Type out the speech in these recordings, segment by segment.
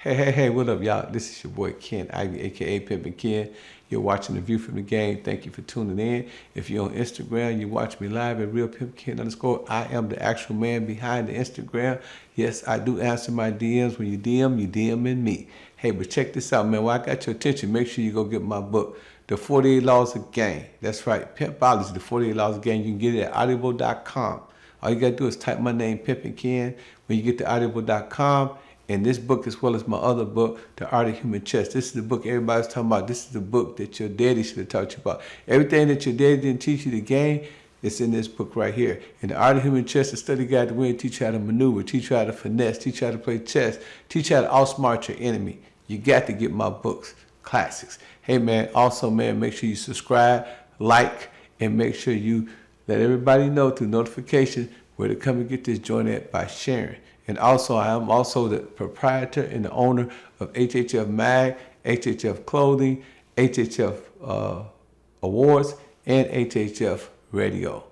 Hey, what up, y'all? This is your boy Ken Ivy, aka Pimpin Ken. You're watching The View from the Game. Thank you for tuning in. If you're on Instagram, you watch me live at RealPimpKen_. I am the actual man behind the Instagram. Yes, I do answer my DMs. When you DMing me. Hey, but check this out, man. While I got your attention, make sure you go get my book, The 48 Laws of Game. That's right, Pimpology, The 48 Laws of Game. You can get it at audible.com. All you got to do is type my name, Pimpin Ken, when you get to audible.com. And this book, as well as my other book, The Art of Human Chess. This is the book everybody's talking about. This is the book that your daddy should have taught you about. Everything that your daddy didn't teach you the game, it's in this book right here. In The Art of Human Chess, a study guide to win, teach you how to maneuver, teach you how to finesse, teach you how to play chess, teach you how to outsmart your enemy. You got to get my books, classics. Hey, man, also, man, make sure you subscribe, like, and make sure you let everybody know through notification where to come and get this joint at by sharing. And also, I am also the proprietor and the owner of HHF Mag, HHF Clothing, HHF Awards, and HHF Radio.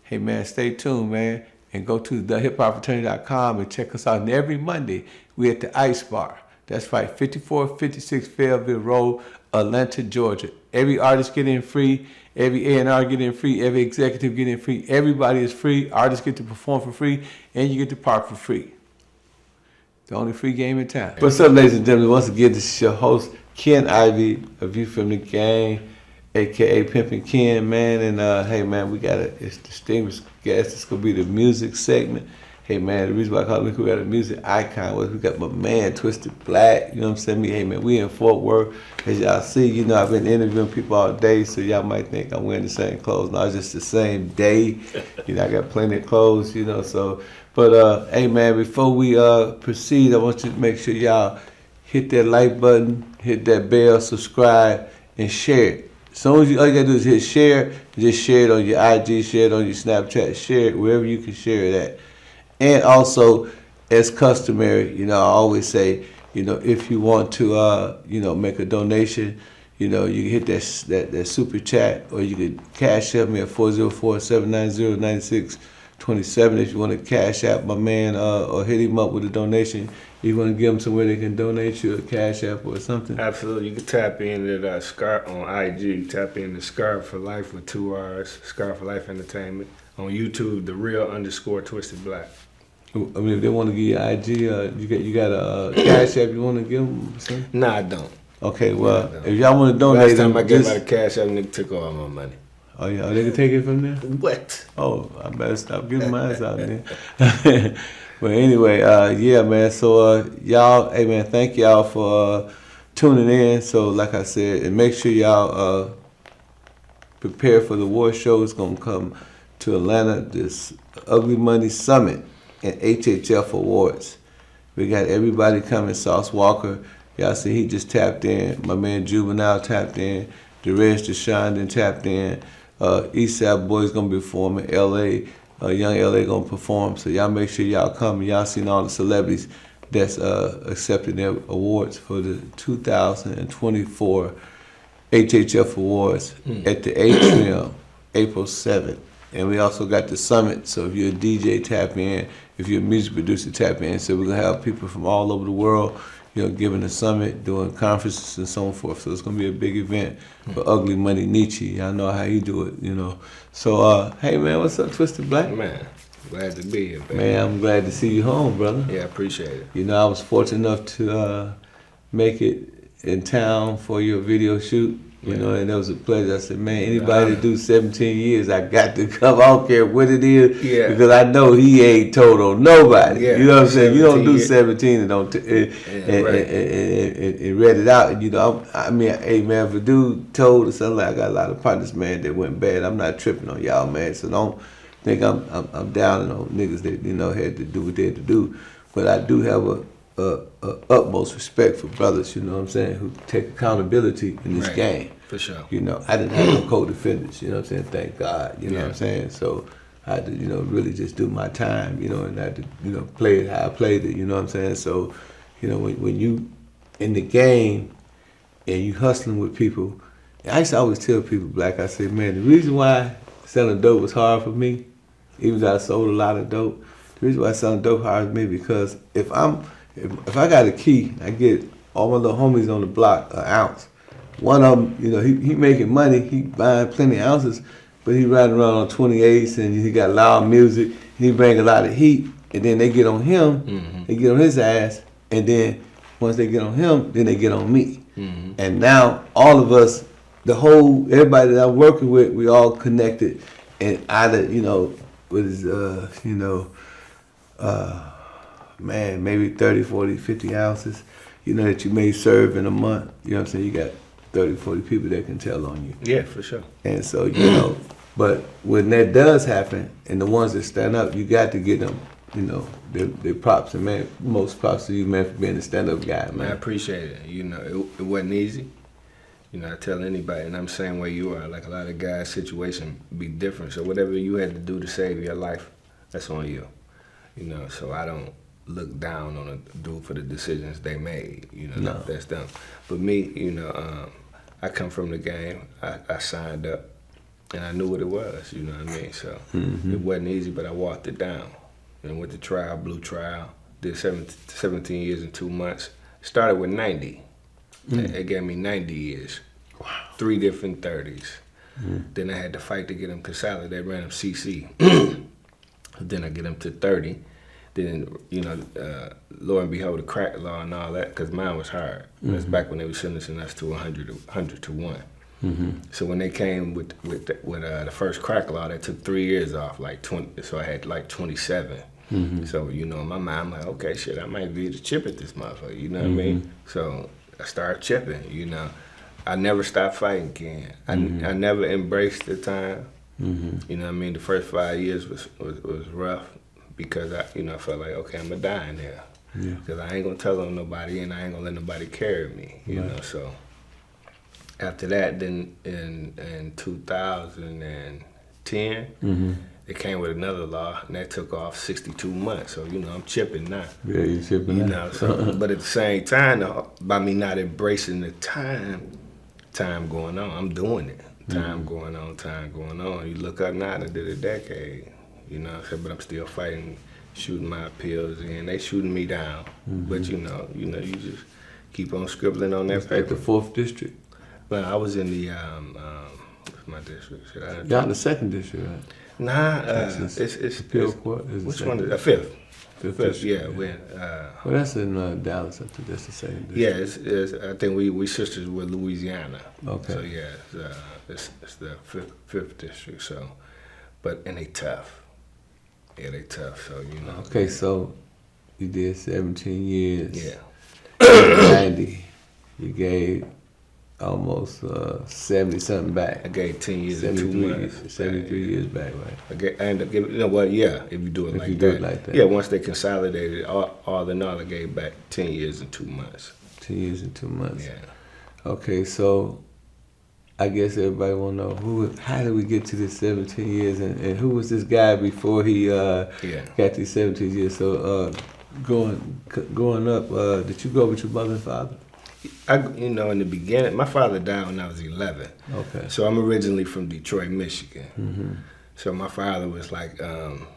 Hey, man, stay tuned, man, and go to thehiphopfraternity.com and check us out. And every Monday, we're at the Ice Bar. That's right, 5456 Fayetteville Road, Atlanta, Georgia. Every artist get in free. Every A&R get in free. Every executive get in free. Everybody is free. Artists get to perform for free, and you get to park for free. The only free game in town. What's up, ladies and gentlemen? Once again, this is your host, Ken Ivy, A View from the Game, a.k.a. Pimpin Ken, man. And, hey, man, we got a distinguished guest. It's going to be the music segment. Hey, man, the reason why I call it, we got a music icon was we got my man, Twisted Black. You know what I'm saying? Hey, man, we in Fort Worth. As y'all see, you know, I've been interviewing people all day, so y'all might think I'm wearing the same clothes. No, it's just the same day. You know, I got plenty of clothes, you know, so. But, hey, man, before we proceed, I want you to make sure y'all hit that like button, hit that bell, subscribe, and share it. As soon as all you got to do is hit share, just share it on your IG, share it on your Snapchat, share it wherever you can share it at. And also, as customary, you know, I always say, you know, if you want to, you know, make a donation, you know, you can hit that super chat, or you can cash up me at 404-790-9627 if you want to cash out my man, or hit him up with a donation. You want to give them somewhere they can donate you a cash app or something? Absolutely. You can tap into that Scar on IG. Tap into Scar for Life with 2 R's. Scar for Life Entertainment. On YouTube, the real_Twisted Black. I mean, if they want to give you IG, you got a cash app you want to give them? Something? Nah, I don't. Okay, well, if y'all want to donate, last time I gave my cash app, nigga took all my money. Oh yeah, they can take it from there. What? Oh, I better stop giving mine out there. But anyway, yeah, man. So y'all, hey man, thank y'all for tuning in. So like I said, and make sure y'all prepare for the award show. It's gonna come to Atlanta, this Ugly Money Summit and HHF Awards. We got everybody coming. Sauce Walker, y'all see he just tapped in. My man Juvenile tapped in. Derez Deshawn then tapped in. Eastside Boys gonna be performing. LA, Young LA gonna perform. So y'all make sure y'all come. Y'all seen all the celebrities that's accepting their awards for the 2024 HHF Awards at the Atrium, April 7th. And we also got the summit, so if you're a DJ, tap in. If you're a music producer, tap in. So we're going to have people from all over the world, you know, giving a summit, doing conferences and so forth. So it's going to be a big event for Ugly Money Nietzsche. Y'all know how he do it, you know. So, hey, man, what's up, Twisted Black? Man, glad to be here, baby. Man, I'm glad to see you home, brother. Yeah, I appreciate it. You know, I was fortunate enough to make it in town for your video shoot. You know, and that was a pleasure. I said, man, anybody that do 17 years, I got to come. I don't care what it is, because I know he ain't told on nobody. You know what I'm saying? You don't do 17 and don't and read it out. And, you know, I mean, hey, man, if a dude told or something, like, I got a lot of partners, man, that went bad. I'm not tripping on y'all, man. So don't think I'm down on niggas that, you know, had to do what they had to do. But I do have a utmost respect for brothers, you know what I'm saying, who take accountability in this game. For sure. You know, I didn't have no co-defendants, you know what I'm saying, thank God, you know what I'm saying. So I had to, you know, really just do my time, you know, and I had to, you know, play it how I played it, you know what I'm saying. So, you know, when you in the game and you hustling with people, I used to always tell people, Black, I said, man, the reason why selling dope was hard for me, even though I sold a lot of dope, the reason why selling dope hard for me, because if I'm if I got a key, I get all my little homies on the block an ounce. One of them, you know, he making money, he buying plenty of ounces, but he riding around on 28s and he got loud music. And he bring a lot of heat, and then they get on him, they get on his ass, and then once they get on him, then they get on me. And now all of us, everybody that I'm working with, we all connected, and either, you know, with man, maybe 30, 40, 50 ounces, you know, that you may serve in a month. You know what I'm saying? You got 30, 40 people that can tell on you. Yeah, for sure. And so, you know, but when that does happen, and the ones that stand up, you got to get them, you know, their props. And man, most props to you, man, for being a stand-up guy, man. I appreciate it. You know, it wasn't easy. You know, I tell anybody, and I'm the same way you are, like a lot of guys' situation be different. So whatever you had to do to save your life, that's on you. You know, so I don't look down on a dude for the decisions they made. You know, No. that's them. But me, you know, I come from the game. I signed up, and I knew what it was. You know what I mean? So it wasn't easy, but I walked it down. And went to trial, blue trial. Did 17 years and 2 months. Started with 90. It gave me 90 years. Wow. 3 different 30s. Then I had to fight to get them consolidated. Ran them CC. Then I get them to 30. Then, you know, lo and behold, the crack law and all that, because mine was hard. That's back when they were sentencing us to 100 to 1. So when they came with the first crack law, they took 3 years off, like 20. So I had like 27. So, you know, in my mind, I'm like, okay, shit, I might be able to chip at this motherfucker. You know what I mean? So I started chipping. You know, I never stopped fighting, Ken. I never embraced the time. You know what I mean? The first 5 years was rough because I felt like, okay, I'm gonna die in here. Because I ain't gonna tell on nobody and I ain't gonna let nobody carry me. You know, so after that, then in 2010, it came with another law, and that took off 62 months. So, you know, I'm chipping now. Yeah, you chipping You now. know, so, but at the same time, by me not embracing the time going on, I'm doing it. Time going on. You look up now, I did a decade. You know what I'm saying? But I'm still fighting, shooting my appeals in. They shooting me down. But you just keep on scribbling on that At the paper. 4th district. But I was in the, what's my district? Y'all in the 2nd district, right? Nah, it's Appeal court. which one is it? Fifth. Fifth Fifth, district. yeah. When, Well, that's in Dallas. I think that's the same district. yeah, it's, I think we sisters with Louisiana. Okay. So yeah, it's the fifth district. So, and they tough. Yeah, they tough. So you know. Okay, so you did 17 years. Yeah. 90. You gave almost 70-something back. I gave 10 years and 2 months. 73 years back, right? I ended up giving, you know what, yeah, if you do it If like you that. do it like that. Yeah, once they consolidated, all in all, I gave back 10 years and 2 months. 10 years and 2 months. Yeah. Okay, so I guess everybody want to know how did we get to this 17 years, and who was this guy before he got these 17 years? So growing up, did you go with your mother and father? In the beginning, my father died when I was 11. Okay. So I'm originally from Detroit, Michigan. So my father was like,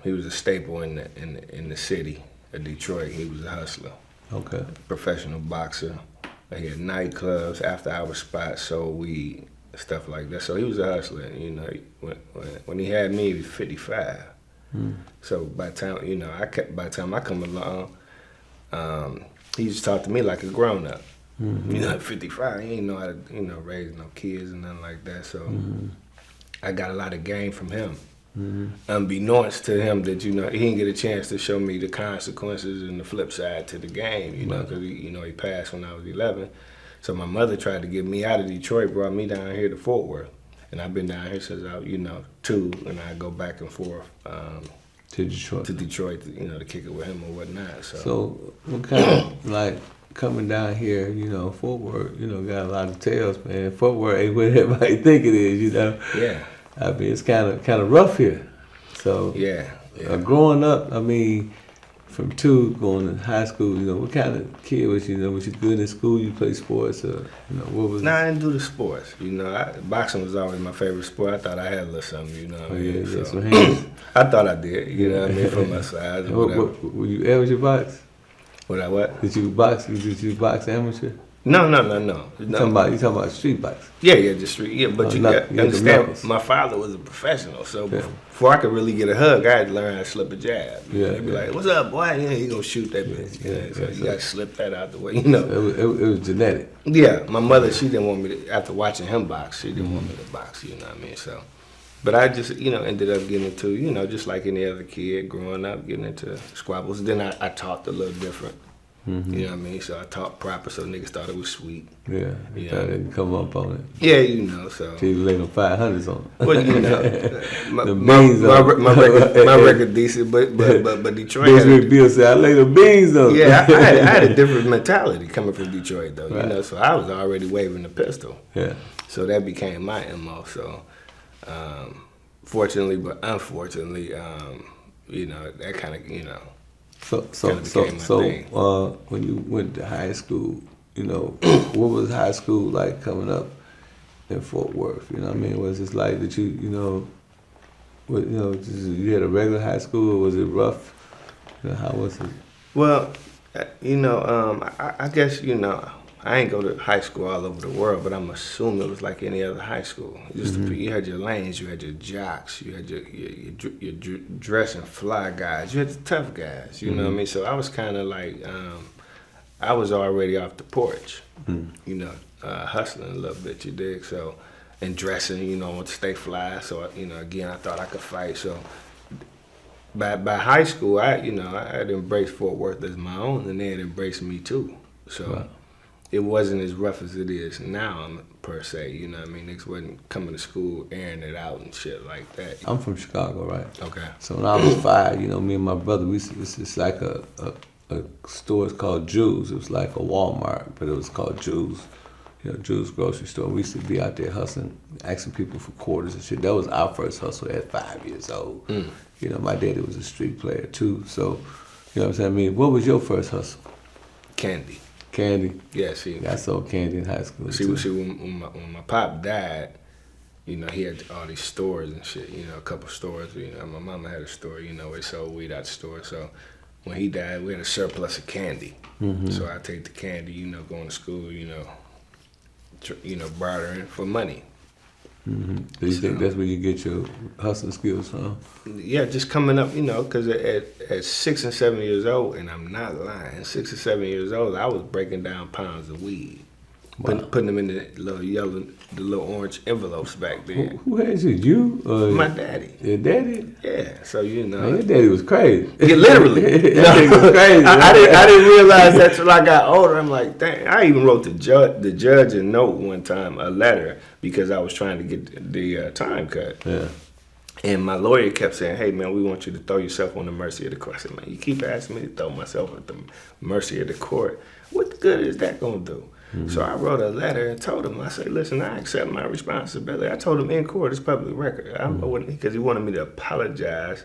he was a staple in the city of Detroit. He was a hustler. Okay. Professional boxer. He had nightclubs, after-hour spots, sold weed, stuff like that. So he was a hustler. You know, when he had me, he was 55. So by the time I come along, he used to talk to me like a grown-up. You know, at 55, he ain't know how to, raise no kids and nothing like that. So I got a lot of game from him. Unbeknownst to him that, he didn't get a chance to show me the consequences and the flip side to the game, because he passed when I was 11. So my mother tried to get me out of Detroit, brought me down here to Fort Worth. And I've been down here since I was, 2, and I go back and forth to Detroit. To kick it with him or whatnot. So what kind of, coming down here, Fort Worth, got a lot of tales, man. Fort Worth ain't what everybody think it is, Yeah. I mean, it's kind of rough here. So Yeah. Growing up, I mean, from 2 going to high school, what kind of kid was you? Was you good in school? You play sports, or what was? Nah, I didn't do the sports. Boxing was always my favorite sport. I thought I had a little something, Yeah, So, some hands. I thought I did, for my size. Or whatever. Were you ever your box? What I what? Did you box? Did you box amateur? No. You talking about street box? Yeah, just street. Yeah, but you got understand. the My father was a professional, so Yeah. before I could really get a hug, I had to learn how to slip a jab. Yeah, They'd be yeah. like, "What's up, boy?" Yeah, he gonna shoot that bitch. yeah, So yeah, you gotta slip that out the way, you know. It was genetic. Yeah, my mother, she didn't want me to. After watching him box, she didn't want me to box. You know what I mean? So, but I just, ended up getting into, just like any other kid growing up, getting into squabbles. Then I talked a little different. Mm-hmm. You know what I mean? So I talked proper, so niggas thought it was sweet. Yeah, You thought know. they could come up on it. Yeah, so. Till you lay them 500s on it. Well, The beans on my record decent, but Detroit. Those with Bill said, I lay the beans on it. Yeah, I had a different mentality coming from Detroit, though. Right. So I was already waving the pistol. Yeah. So that became my MO. So, fortunately, but unfortunately, that kind of, So, became my thing. when you went to high school, what was high school like coming up in Fort Worth? You know what I mean? Was it like that you had a regular high school, or was it rough? How was it? Well, I guess, I ain't go to high school all over the world, but I'm assuming it was like any other high school. Just you had your lanes, you had your jocks, you had your dressing fly guys, you had the tough guys. You know what I mean? So I was kind of like, I was already off the porch, hustling a little bit. You dig? So, and dressing, I want to stay fly. So, again, I thought I could fight. So, by high school, I had embraced Fort Worth as my own, and they had embraced me too. So. Wow. It wasn't as rough as it is now, per se. You know what I mean? Niggas wasn't coming to school airing it out and shit like that. I'm from Chicago, right? Okay. So when I was 5, me and my brother, it's like a store. It's called Jews. It was like a Walmart, but it was called Jews. Jews grocery store. We used to be out there hustling, asking people for quarters and shit. That was our first hustle at 5 years old. My daddy was a street player too. So, what I'm saying? I mean, what was your first hustle? Candy. Candy. Yeah, see. I sold candy in high school. See, when my pop died, he had all these stores and shit. A couple stores. My mama had a store. Where they sold weed out the store. So when he died, we had a surplus of candy. So I take the candy, going to school, bartering for money. Do you think that's where you get your hustling skills from? Yeah, just coming up, because at 6 and 7 years old, and I'm not lying, 6 or 7 years old, I was breaking down pounds of weed, putting them in the little orange envelopes back then. Who had you? You? My daddy. Your daddy? Yeah, so Man, your daddy was crazy. Yeah, literally. That nigga was crazy. I didn't realize that till I got older. I'm like, dang. I even wrote the judge a note one time, a letter, because I was trying to get the time cut. Yeah. And my lawyer kept saying, hey, man, we want you to throw yourself on the mercy of the court. I said, man, you keep asking me to throw myself at the mercy of the court. What good is that going to do? So I wrote a letter and told him, I said, listen, I accept my responsibility. I told him in court, it's public record. Because he wanted me to apologize,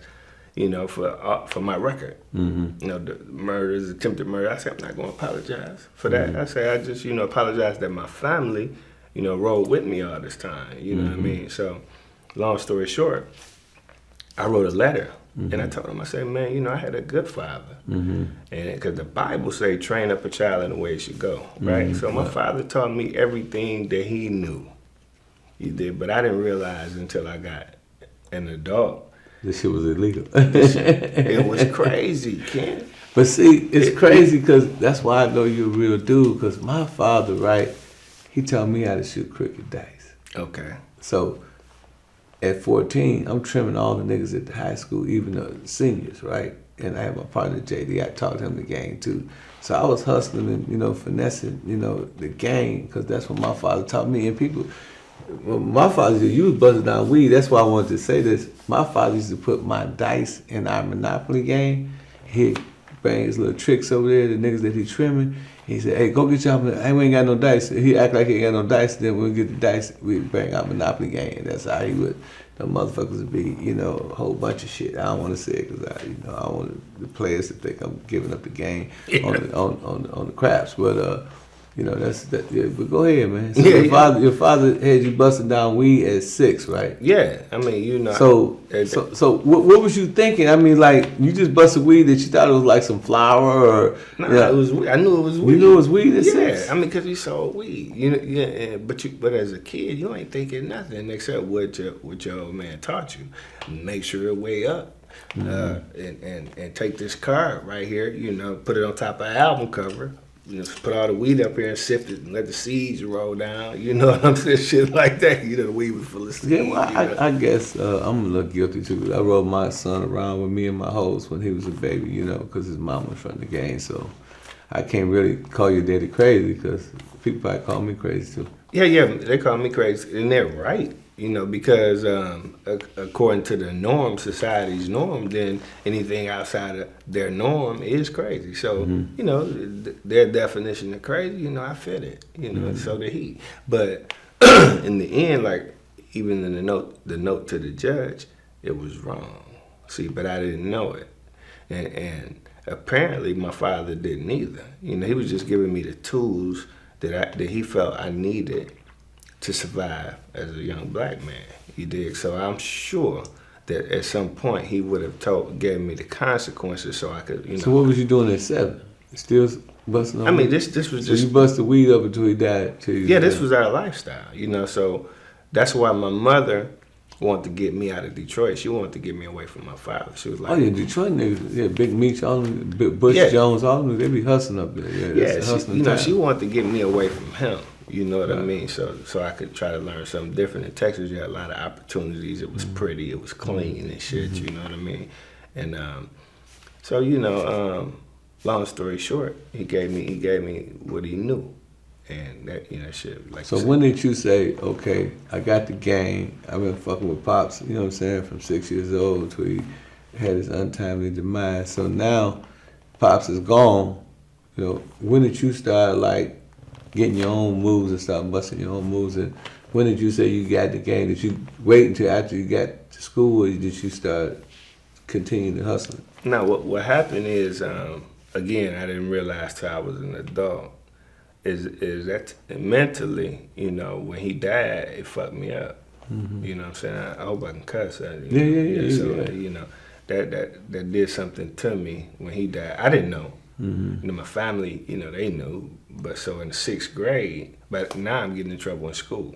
for my record. The murders, attempted murder. I said, I'm not going to apologize for that. I said, I just, apologize that my family, rode with me all this time. You know what I mean? So, long story short, I wrote a letter. And I told him, I said, man, I had a good father. And because the Bible say, train up a child in the way he should go, right? So my father taught me everything that he knew. He did, but I didn't realize until I got an adult. This shit was illegal. It was crazy, Ken. But see, it's crazy because that's why I know you're a real dude, because my father, right, he taught me how to shoot cricket dice. Okay. So at 14, I'm trimming all the niggas at the high school, even the seniors, right? And I had my partner, JD. I taught him the game, too. So I was hustling and, finessing, the game, because that's what my father taught me. And people, well, my father said, you was busting down weed. That's why I wanted to say this. My father used to put my dice in our Monopoly game. He'd bring his little tricks over there, the niggas that he trimming. He said, hey, go get y'all, we ain't got no dice. He act like he ain't got no dice, then we'll get the dice, we'd bring out Monopoly game. That's how he would, the motherfuckers would be, a whole bunch of shit. I don't want to say it because I don't want the players to think I'm giving up the game on the craps. But, You know, that's that. Yeah, but go ahead, man. So Yeah, your father had you busting down weed at 6, right? Yeah, I mean, you know. So what was you thinking? I mean, like you just busted weed that you thought it was like some flour or? Nah, Yeah. it was. I knew it was weed. You knew it was weed at Yeah, 6? I mean, because he sold weed. You know, yeah. But as a kid, you ain't thinking nothing except what your old man taught you. Make sure it weigh up. And take this card right here. You know, put it on top of an album cover. You know, put all the weed up here and sift it and let the seeds roll down. You know what I'm saying? Shit like that. You know, the weed was full of seeds. Yeah, well, I guess I'm a little guilty too. I rode my son around with me and my host when he was a baby, you know, because his mom was running the game. So I can't really call your daddy crazy because people probably call me crazy too. Yeah, they call me crazy, and they're right. You know, because according to the norm, society's norm, then anything outside of their norm is crazy. So, you know, their definition of crazy, you know, I fit it. You know, so did he. But in the end, like even in the note to the judge, it was wrong. See, but I didn't know it, and apparently my father didn't either. You know, he was just giving me the tools that he felt I needed to survive as a young black man. You dig? So I'm sure that at some point he would have gave me the consequences so I could, you know. So what was you doing at 7? Still busting? I mean, this was so just. you busted weed up until he died. This was our lifestyle, you know. So that's why my mother wanted to get me out of Detroit. She wanted to get me away from my father. She was like, "Oh yeah, Detroit niggas, yeah, Big Meech, all them, Bush Jones, all them, they be hustling up there. Yeah, you know, she wanted to get me away from him. You know what I mean? So I could try to learn something different. In Texas, you had a lot of opportunities. It was pretty. It was clean and shit. You know what I mean? And so you know, long story short, he gave me what he knew, and that, you know, shit. Like, so when did you say, okay, I got the game? I've been fucking with Pops. You know what I'm saying? From 6 years old till he had his untimely demise. So now, Pops is gone. You know, when did you start like getting your own moves and start busting your own moves? And when did you say you got the game? Did you wait until after you got to school, or did you start continuing to hustle? No, what happened is, again, I didn't realize till I was an adult, is that mentally, you know, when he died, it fucked me up. You know what I'm saying? I hope I can cuss. Yeah. So, you know, that did something to me when he died. I didn't know. You know, my family, you know, they knew. But so in the 6th grade, but now I'm getting in trouble in school.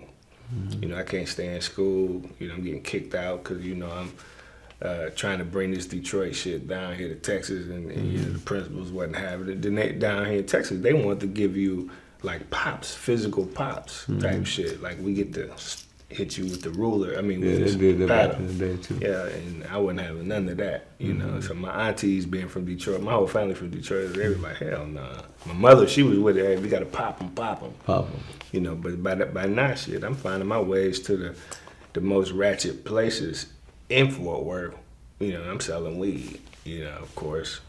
You know, I can't stay in school. You know, I'm getting kicked out because, you know, I'm trying to bring this Detroit shit down here to Texas, and you know, the principals wasn't having it. Then down here in Texas, they wanted to give you like pops, physical pops type shit. Like we get to hit you with the ruler. I mean, with they this did that paddle. back in the day too. Yeah, and I wasn't having none of that, you know. So my aunties being from Detroit, my whole family from Detroit, they were like, hell nah. My mother, she was with it. Hey, we got to pop them. Pop them. You know, but by now, shit, I'm finding my ways to the most ratchet places in Fort Worth. You know, I'm selling weed, you know, of course.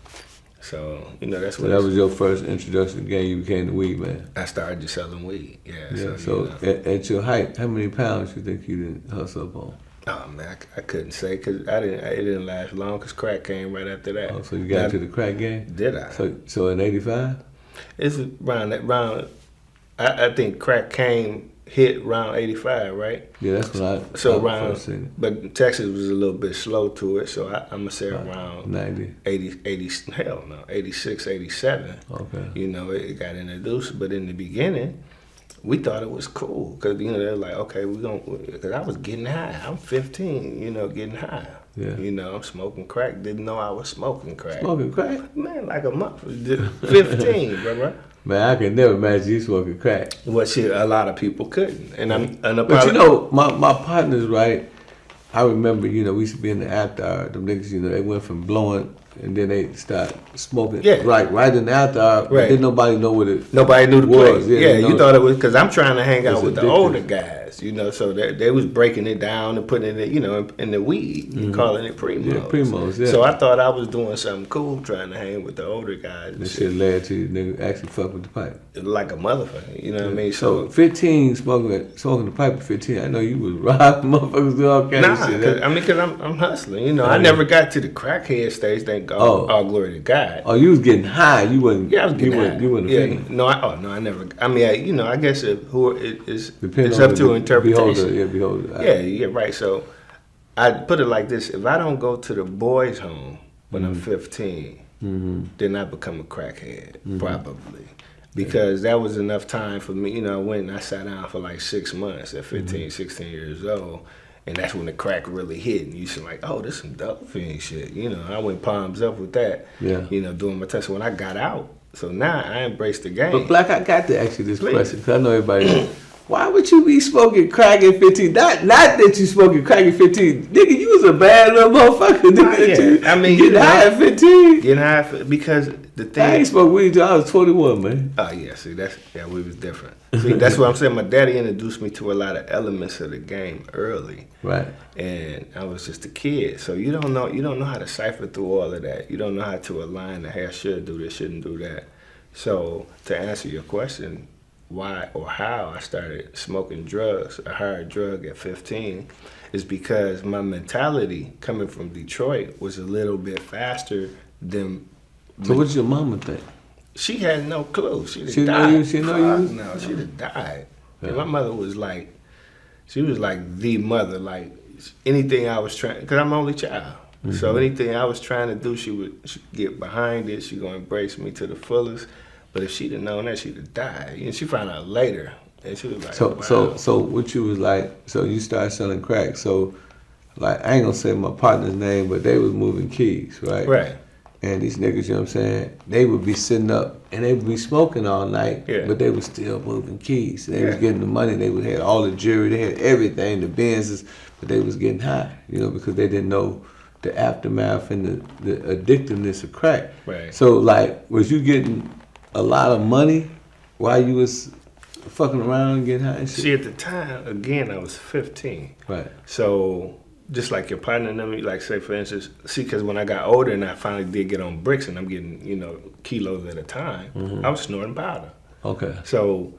So, you know, that's what. So that was your first introduction to the game. You became the weed man. I started just selling weed. Yeah. So you know. at your height, how many pounds you think you didn't hustle up on? Oh man, I couldn't say because it didn't last long because crack came right after that. Oh, so you got to the crack game? Did I? So in '85? It's around. I think crack hit around 85, right? Yeah, that's when I around. first seen it. But Texas was a little bit slow to it, so I'm gonna say Right. around 90. 80. Hell no, 86, 87. Okay. You know, it got introduced, but in the beginning, we thought it was cool because, you know, they're like, okay, we're going to, because I was getting high. I'm 15, you know, getting high. Yeah. You know, I'm smoking crack. Didn't know I was smoking crack. Smoking crack? Man, like a month. 15, bro. Man, I could never imagine you smoking crack. Well, shit, a lot of people couldn't. But you know, my partners, right, I remember, you know, we used to be in the after hour. Them niggas, you know, they went from blowing and then they start smoking. Yeah. Right in the after hour. Right. But didn't nobody know what it Nobody knew the was. place. Yeah, Yeah, you thought it was, because I'm trying to hang out with the addictive. older guys, you know, so they was breaking it down and putting it, you know, in the weed and calling it primos. Yeah, primos, yeah. So I thought I was doing something cool trying to hang with the older guys. This shit led to you nigga actually fuck with the pipe. Like a motherfucker, you know what I mean? So 15, smoking the pipe at 15, I know you was robbing motherfuckers, do all kinds of shit. Because I'm hustling, you know. I never got to the crackhead stage, thank drink. All glory to God. Oh, you was getting high. You wasn't. Yeah, I was getting high. You wasn't a fiend. No, I never. I mean, I guess it's Depends up on to the interpretation. beholder. Yeah, right. So I put it like this: if I don't go to the boys' home when I'm 15, then I become a crackhead, probably. Because that was enough time for me. I went and I sat down for like 6 months at 15, 16 years old. And that's when the crack really hit. And you should like, oh, this some dope fiend shit. I went palms up with that, doing my test. When I got out, so now I embrace the game. But Black, I got to ask you this question, because I know everybody. Why would you be smoking crack at 15? Not that you smoking crack at 15. Nigga, you was a bad little motherfucker. Nigga, I mean, getting high at 15. Getting high because the thing. I ain't smoked weed till I was 21, man. Oh, yeah. See, we was different. See, that's what I'm saying. My daddy introduced me to a lot of elements of the game early. Right. And I was just a kid. So you don't know how to cipher through all of that. You don't know how to align the, hey, I should do this, shouldn't do that. So to answer your question, why or how I started smoking drugs, a hard drug at 15, is because my mentality coming from Detroit was a little bit faster than. So what did your mama think? She had no clue. She'd She died. know you? She know you? No, she'd have died. Yeah. And my mother was like, she was like the mother. Like anything I was trying, because I'm an only child. So anything I was trying to do, she'd get behind it. She'd gonna embrace me to the fullest. But if she'd have known that, she'd have died. And she found out later. And she was like, wow. So what you was like, so you started selling crack. So, like, I ain't gonna say my partner's name, but they was moving keys, right? Right. And these niggas, you know what I'm saying, they would be sitting up and they would be smoking all night, but they was still moving keys. They was getting the money. They would had all the jewelry. They had everything, the Benzes, but they was getting high, because they didn't know the aftermath and the addictiveness of crack. Right. So, like, was you getting a lot of money while you was fucking around and getting high and shit? See, at the time, again, I was 15. Right. So just like your partner and them, like say for instance, because when I got older and I finally did get on bricks and I'm getting, kilos at a time, I was snorting powder. Okay. So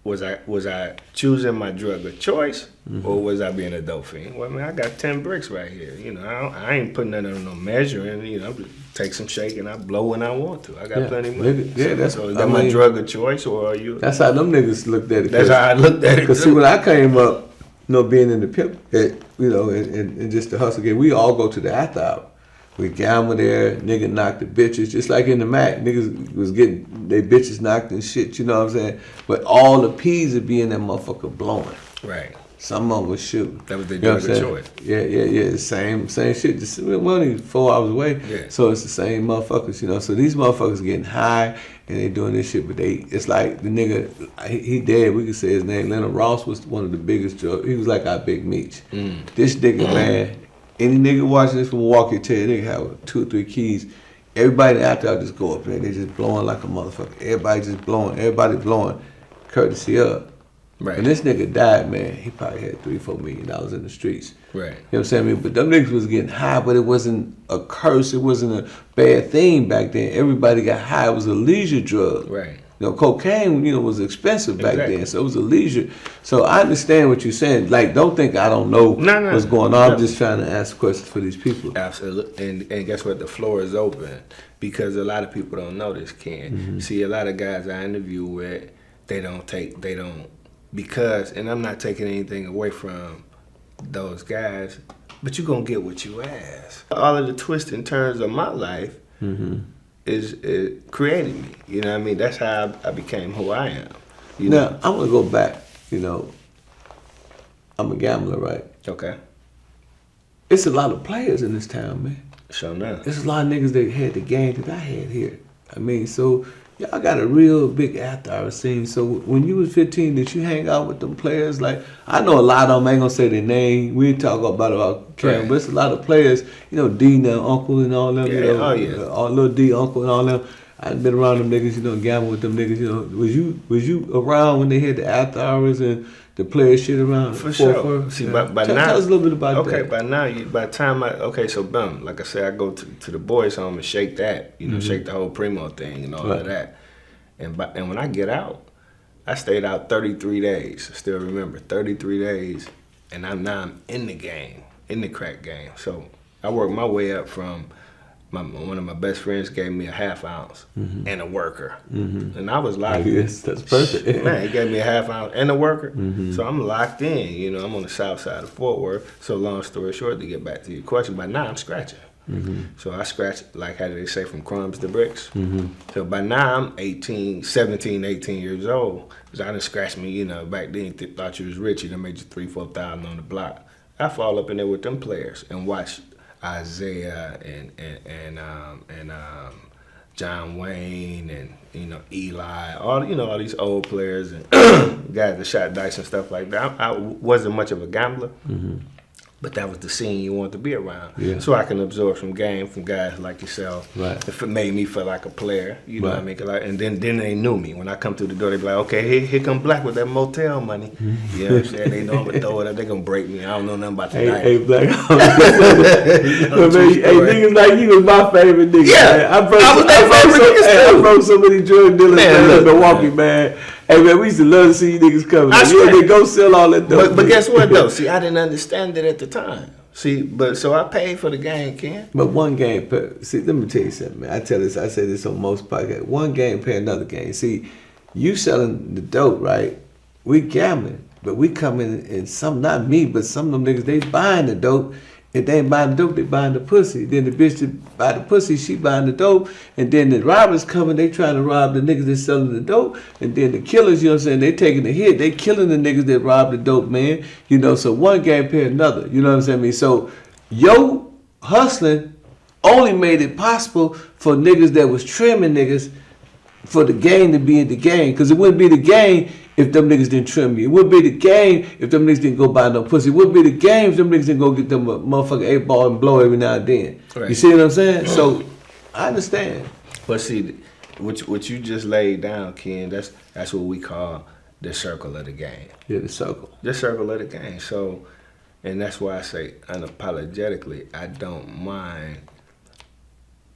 was I choosing my drug of choice or was I being a dope fiend? Well, I mean, I got 10 bricks right here. I ain't putting that on no measuring. I take some shake and I blow when I want to. I got plenty of money. So is that my drug of choice or are you? That's how them niggas looked at it. That's how I looked at it. Because see, when I came up, being in the pimp, and just the hustle game, we all go to the after hour. We gamble there, nigga knock the bitches, just like in the Mac. Niggas was getting their bitches knocked and shit, you know what I'm saying? But all the P's would be in that motherfucker blowing. Right. Some of them was shooting. That was their drug of choice. Yeah. Same shit. Just we're only 4 hours away. Yeah. So it's the same motherfuckers, So these motherfuckers getting high and they doing this shit, but it's like the nigga, he dead. We could say his name. Leonard Ross was one of the biggest drugs. He was like our Big Meech. This nigga, man, any nigga watching this from Milwaukee tell you, nigga have 2 or 3 keys. Everybody after I just go up there, they just blowing like a motherfucker. Everybody blowing, courtesy up. Right. When this nigga died, man, he probably had $3-4 million in the streets. Right. You know what I'm saying? But them niggas was getting high, but it wasn't a curse. It wasn't a bad thing back then. Everybody got high. It was a leisure drug. Right. Cocaine, was expensive back then, so it was a leisure. So I understand what you're saying. Like, don't think I don't know what's going on. I'm just trying to ask questions for these people. Absolutely. And guess what? The floor is open because a lot of people don't know this, Ken. See, a lot of guys I interview with, because, and I'm not taking anything away from those guys, but you're going to get what you ask. All of the twists and turns of my life is created me. You know what I mean? That's how I became who I am. Now, I want to go back. I'm a gambler, right? Okay. It's a lot of players in this town, man. Sure enough. There's a lot of niggas that had the game that I had here. I mean, so y'all got a real big after hour scene. So when you was 15, did you hang out with them players? Like, I know a lot of them, I ain't gonna say their name. We talk about Cam, but it's a lot of players, D now, Uncle and all them, all little D, Uncle and all them. I've been around them niggas, gamble with them niggas, Was you around when they had the after hours and the player shit around? For sure. See, by now, tell us a little bit about that. Okay, by now, by the time so boom, like I said, I go to the boys' home and shake that, shake the whole Primo thing and all of that. And when I get out, I stayed out 33 days. I still remember 33 days, and I'm in the game, in the crack game. So I worked my way up from one of my best friends gave me a half ounce and a worker, and I was locked. Yes, that's perfect. Man, he gave me a half ounce and a worker, so I'm locked in. You know, I'm on the south side of Fort Worth. So long story short, to get back to your question, by now I'm scratching. So I scratch, like how do they say, from crumbs to bricks. So by now I'm 17, 18 years old. Cause I done scratched me, you know, back then thought you was rich, you done made you 3,000-4,000 on the block. I fall up in there with them players and watch Isaiah and John Wayne and, you know, Eli, all these old players and guys that shot dice and stuff like that. I wasn't much of a gambler. But that was the scene you wanted to be around. Yeah. So I can absorb some game from guys like yourself. Right. It made me feel like a player. You know what I mean? And then they knew me. When I come through the door, they be like, okay, here come Black with that motel money. You know what I'm saying? They know I'm going to throw it up. They going to break me. I don't know nothing about the night. Hey, Black. Niggas like you was my favorite nigga. Yeah. Man. I broke so many drug dealers in Milwaukee, man. Hey, man, we used to love to see you niggas coming. They go sell all that dope. But guess what, though? See, I didn't understand it at the time. See, so I paid for the game, Ken. But one game, see, let me tell you something, man. I say this on most podcasts. One game pay another game. See, you selling the dope, right? We gambling, but we come in and some, not me, but some of them niggas, they buying the dope. If they ain't buying the dope, they buying the pussy. Then the bitch that buy the pussy, she buying the dope. And then the robbers coming, they trying to rob the niggas that selling the dope. And then the killers, you know what I'm saying, they taking the hit. They killing the niggas that robbed the dope, man. You know, so one game pay another. You know what I'm saying? So yo hustling only made it possible for niggas that was trimming niggas for the game to be in the game. Because it wouldn't be the game if them niggas didn't trim you. It wouldn't be the game if them niggas didn't go buy no pussy. It wouldn't be the game if them niggas didn't go get them a motherfucking 8-ball and blow every now and then. Right. You see what I'm saying? So I understand. But see, what you just laid down, Ken, that's what we call the circle of the game. Yeah, the circle. The circle of the game. So, and that's why I say unapologetically, I don't mind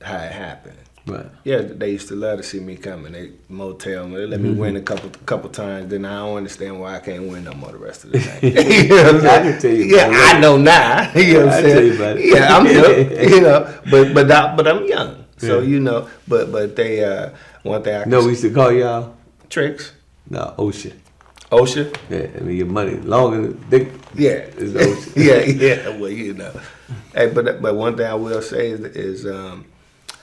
how it happened. Right. Yeah, they used to love to see me coming. They motel me. They let me win a couple times. Then I don't understand why I can't win no more the rest of the night. You know what I'm saying? I can tell you. Yeah, I know now. You know what I'm saying? Tell you about it. Yeah, I'm young. You know, but I'm young. So you know, but they one thing I know we used to call y'all tricks. No, Ocean. Ocean. Yeah, I mean your money longer than thick. Yeah, is Ocean. yeah. Well, you know, hey, but one thing I will say is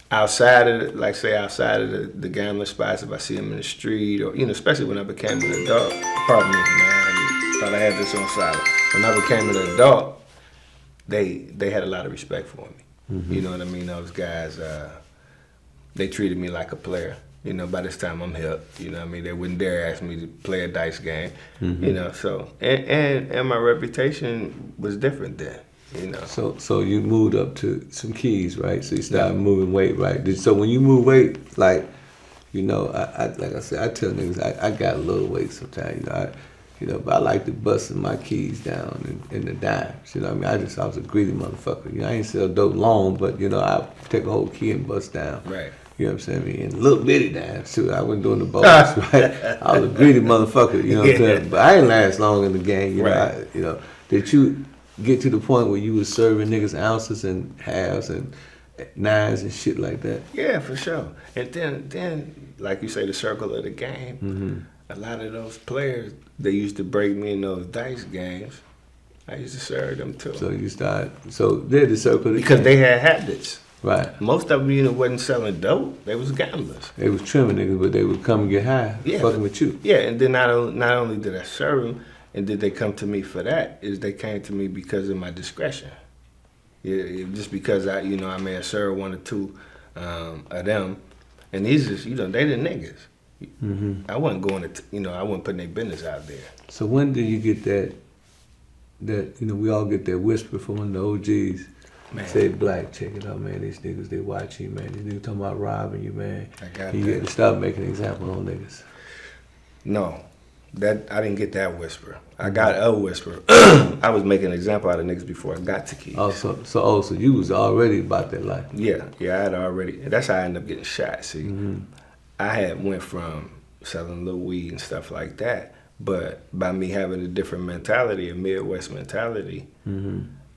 outside of the gambling spots, if I see them in the street, or, you know, especially when I became an adult, pardon me, man, I thought I had this on silent. When I became an adult, they had a lot of respect for me. You know what I mean? Those guys, they treated me like a player. You know, by this time I'm hip. You know what I mean? They wouldn't dare ask me to play a dice game. You know, so, and my reputation was different then. You know. So you moved up to some keys, right? So you started moving weight, right? So when you move weight, like, you know, I like I said, I tell niggas I got a little weight sometimes. You know, but I like to busting my keys down in the dimes. You know what I mean? I was a greedy motherfucker. You know, I ain't sell dope long, but you know, I take a whole key and bust down. Right. You know what I'm saying? And little bitty dimes too. I wasn't doing the bonus, right? I was a greedy motherfucker. You know what I'm saying? But I ain't last long in the game. You know, did you get to the point where you was serving niggas ounces and halves and nines and shit like that? Yeah, for sure. And then like you say, the circle of the game, a lot of those players, they used to break me in those dice games. I used to serve them too. So they're the circle of the because game. they had habits. Right. Most of them, you know, wasn't selling dope. They was gamblers. They was trimming niggas, but they would come and get high, fucking with you. Yeah, and then not only did I serve them, and did they come to me for that, is they came to me because of my discretion. Yeah, just because I may have served one or two of them, and these is, you know, they the niggas. I wasn't going to, I wasn't putting their business out there. So when did you get that, you know, we all get that whisper from one of the OGs, say, Black, check it out, man, these niggas, they watch you, man. These niggas talking about robbing you, man. I got you got to stop making examples on niggas. No. That I didn't get that whisper. I got a whisper. I was making an example out of niggas before I got to keys. So you was already about that life. Yeah, I had already. That's how I ended up getting shot. See, I had went from selling little weed and stuff like that, but by me having a different mentality, a Midwest mentality,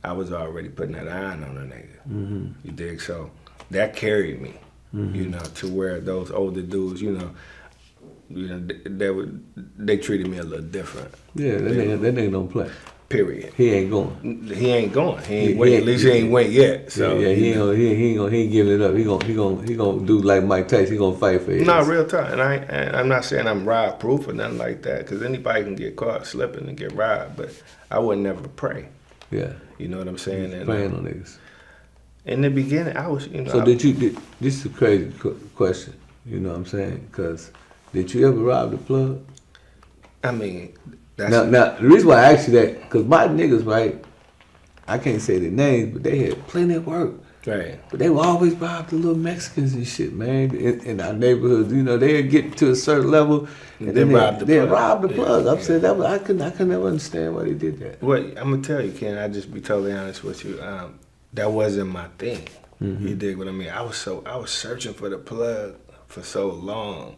I was already putting that iron on a nigga. You dig? So that carried me, you know, to where those older dudes, you know, they treated me a little different. Yeah, that nigga don't play. Period. He ain't going. He ain't going. He ain't went. At least he ain't went yet. So he ain't giving it up. He gonna do like Mike Tyson. He gonna fight for it. No, real talk. And I'm not saying I'm rob proof or nothing like that, because anybody can get caught slipping and get robbed. But I would never pray. Yeah. You know what I'm saying? And praying on niggas. In the beginning, I was, you know. So this is a crazy question. You know what I'm saying? Because did you ever rob the plug? I mean. Now, the reason why I asked you that, because my niggas, right, I can't say their names, but they had plenty of work. Right. But they would always rob the little Mexicans and shit, man, in our neighborhoods. You know, they'd get to a certain level, and then they'd rob the plug. I'm saying that I could never understand why they did that. Well, I'm going to tell you, Ken, I'll just be totally honest with you. That wasn't my thing. Mm-hmm. You dig what I mean? I was searching for the plug for so long,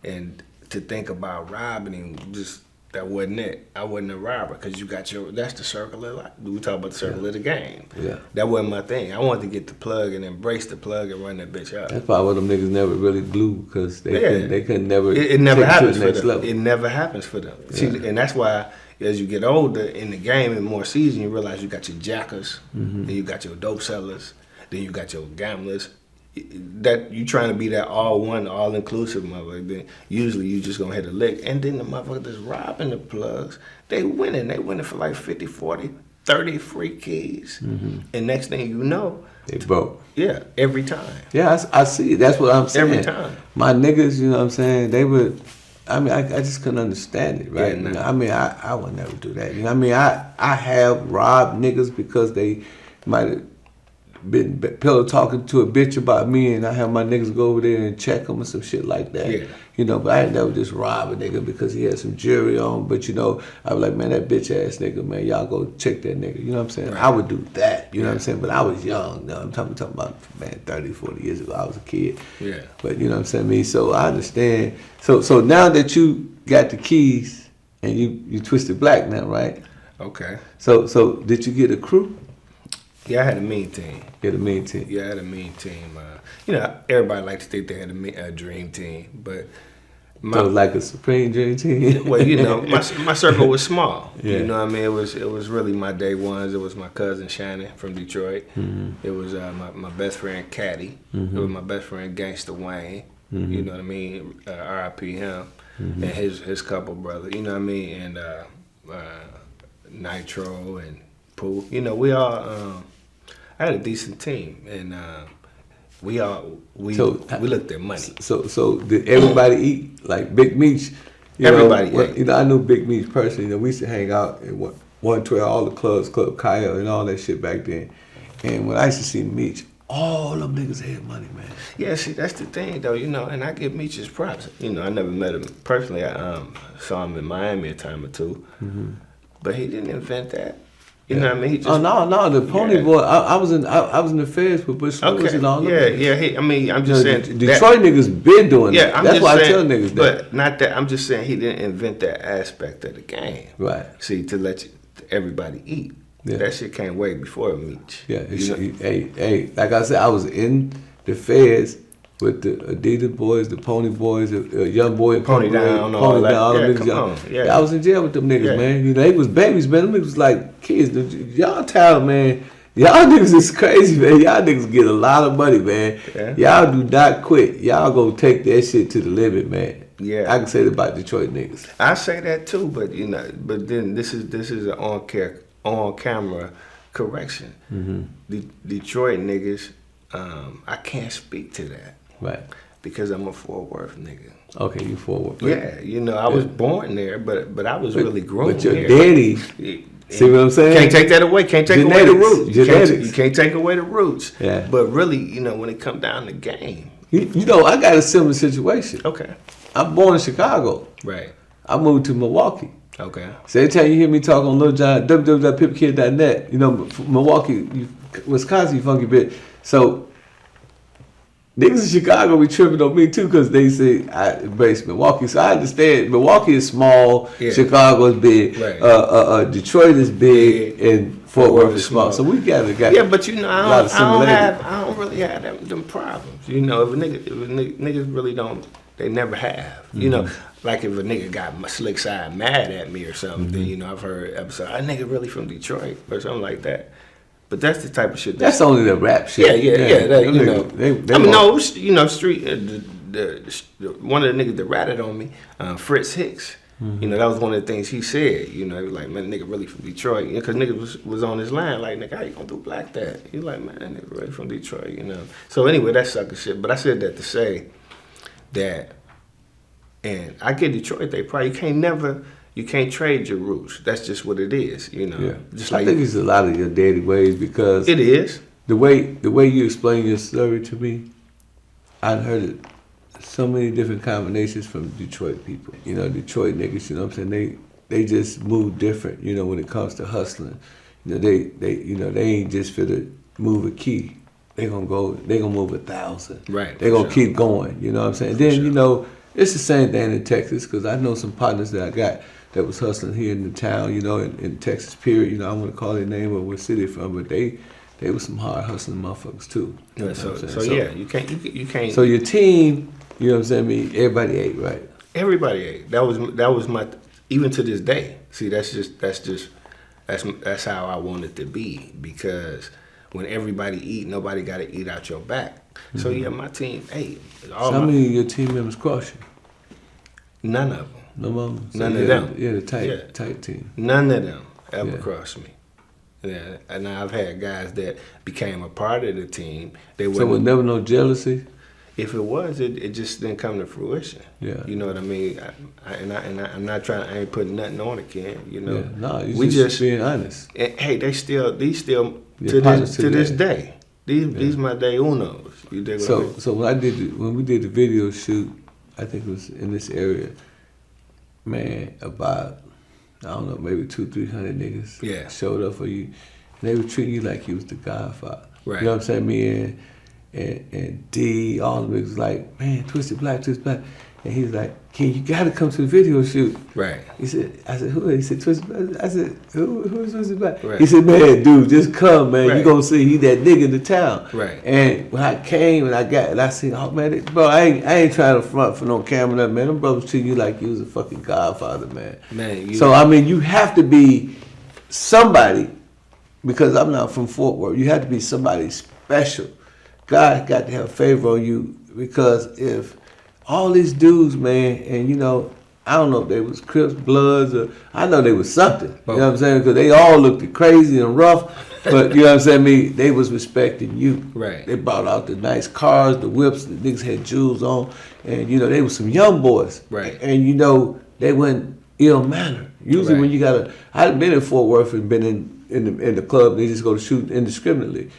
and to think about robbing him, just... That wasn't it. I wasn't a robber, because you got that's the circle of life. We talk about the circle of the game. Yeah. That wasn't my thing. I wanted to get the plug and embrace the plug and run that bitch out. That's probably why them niggas never really blew, because they couldn't never it never happens to the next for them. level. It never happens for them. Yeah. See, and that's why as you get older in the game and more seasoned, you realize you got your jackers, then you got your dope sellers, then you got your gamblers. That you trying to be that all inclusive motherfucker, then usually you just gonna hit a lick, and then the motherfucker that's robbing the plugs, they winning for like 50, 40, 30 free keys, and next thing you know, they broke. Yeah, every time. Yeah, I see. That's what I'm saying. Every time. My niggas, you know what I'm saying, they would. I mean, I just couldn't understand it, right? Yeah, You know, I mean, I would never do that. You know, I mean, I have robbed niggas because they might have been pillow talking to a bitch about me, and I have my niggas go over there and check them or some shit like that. Yeah. You know, but I ain't never just rob a nigga because he had some jewelry on. But you know, I was like, man, that bitch ass nigga, man, y'all go check that nigga. You know what I'm saying? Right. I would do that. You know what I'm saying? But I was young. No, I'm talking about, man, 30, 40 years ago. I was a kid. Yeah. But you know what I'm saying? Me, so I understand. So now that you got the keys and you twisted black now, right? Okay. So did you get a crew? Yeah, I had a mean team. You had a mean team. Yeah, I had a mean team. You know, everybody likes to think they had a dream team, but so like a supreme dream team. Well, you know, my circle was small. Yeah. You know what I mean? It was really my day ones. It was my cousin Shannon from Detroit. It was my best friend Caddy. It was my best friend Gangsta Wayne. You know what I mean? R.I.P. him and his couple brother. You know what I mean? And Nitro and Pooh. You know, we all. I had a decent team, and we looked at money. So did everybody eat like Big Meech? Everybody ate. You know, I knew Big Meech personally. You know, we used to hang out at 112, all the clubs, Club Kaya and all that shit back then. And when I used to see Meech, all them niggas had money, man. Yeah, see, that's the thing, though, you know, and I give Meech his props. You know, I never met him personally. I saw him in Miami a time or two, but he didn't invent that. You know what I mean? He just, no, the Pony Boy. I was in the feds with Bush Lewis and all that. Yeah. I mean, I'm just saying Detroit niggas been doing that. That's why I tell niggas that. But not that. I'm just saying he didn't invent that aspect of the game. Right. See, to let everybody eat. Yeah. That shit came way before Meech. Yeah. Hey, like I said, I was in the feds with the Adidas boys, the Pony boys, the Young Boy, Pony Down, all that. All them niggas. Yeah, I was in jail with them niggas, man. You know, they was babies, man. Them niggas was like kids. Y'all tell man, y'all niggas is crazy, man. Y'all niggas get a lot of money, man. Yeah. Y'all do not quit. Y'all go take that shit to the limit, man. Yeah, I can say that about Detroit niggas. I say that too, but you know, but then this is an on camera correction. Detroit niggas, I can't speak to that. Right. Because I'm a Fort Worth nigga. Okay, you Fort Worth. Yeah, you know, I was born there, but I was really groomed But your there. daddy, see what I'm saying? Can't take that away. Can't take away the roots. You can't take away the roots. Yeah. But really, you know, when it come down to game. You know, I got a similar situation. Okay. I'm born in Chicago. Right. I moved to Milwaukee. Okay. So every time you hear me talk on Lil John, www.pimpkid.net, you know, Milwaukee, Wisconsin, you funky bit. So Niggas in Chicago be tripping on me too because they say I embrace Milwaukee. So I understand Milwaukee is small, Chicago is big, Detroit is big, and Fort Worth is small. So we got yeah, but you know I don't really have them problems. You know, if niggas really don't, they never have. You know, like if a nigga got my slick side mad at me or something, then you know I've heard episodes. A nigga really from Detroit or something like that. But that's the type of shit. That's only the rap shit. Yeah. That, you know, I mean, no, you know, street. One of the niggas that ratted on me, Fritz Hicks. You know, that was one of the things he said. You know, he was like, man, nigga really from Detroit. Because nigga was on his line like, nigga, how you gonna do black that? He was like, man, that nigga really from Detroit. You know. So anyway, that's sucker shit. But I said that to say that, and I get Detroit. They probably you can't trade your roots. That's just what it is, you know. Yeah. Just I think it's a lot of your daily ways because it is the way you explain your story to me. I've heard it so many different combinations from Detroit people. You know, Detroit niggas. You know what I'm saying? They just move different. You know, when it comes to hustling. You know, they ain't just for to move a key. They gonna move 1,000. Right. They gonna keep going. You know what I'm saying? Then you know it's the same thing in Texas because I know some partners that I got that was hustling here in the town, you know, in Texas, period. You know, I want to call their name or what city they're from, but they were some hard hustling motherfuckers too. You know so yeah, you can't. So your team, you know what I'm saying? I mean, everybody ate, right? Everybody ate. That was my, even to this day. See, that's how I want it to be because when everybody eat, nobody got to eat out your back. So yeah, my team ate. How many of your team members cross you? None of them. No mama. None of them. Yeah, the tight team. None of them ever crossed me. Yeah, and I've had guys that became a part of the team. So was never no jealousy? If it was, it just didn't come to fruition. Yeah. You know what I mean? I'm not trying. I ain't putting nothing on it, Ken. You know. Yeah, no, you just being honest. And, hey, these still to this day. These my day unos. You dig what I mean? So when we did the video shoot, I think it was in this area. Man, about I don't know, maybe 200-300 niggas showed up for you, and they were treating you like you was the Godfather. Right. You know what I'm saying? Me and D, all of it was like, man, Twisted Black, and he was like, Ken, you gotta come to the video shoot. Right. I said, who? He said, Twisted Black. I said, who's Twisted Black? Right. He said, man, dude, just come, man. Right. You gonna see he that nigga in the town. Right. And when I came and I said, oh man, bro, I ain't trying to front for no camera, man. Them brothers treat you like you was a fucking Godfather, man. So I mean, you have to be somebody, because I'm not from Fort Worth. You have to be somebody special. God got to have favor on you, because if all these dudes, man, and you know, I don't know if they was Crips, Bloods, or I know they was something. You know what I'm saying? Because they all looked crazy and rough, but you know what I'm saying? They was respecting you. Right. They brought out the nice cars, the whips, the niggas had jewels on, and you know, they was some young boys. Right. And you know, they went ill mannered. Usually when you I've been in Fort Worth and been in the club, and they just go to shoot indiscriminately.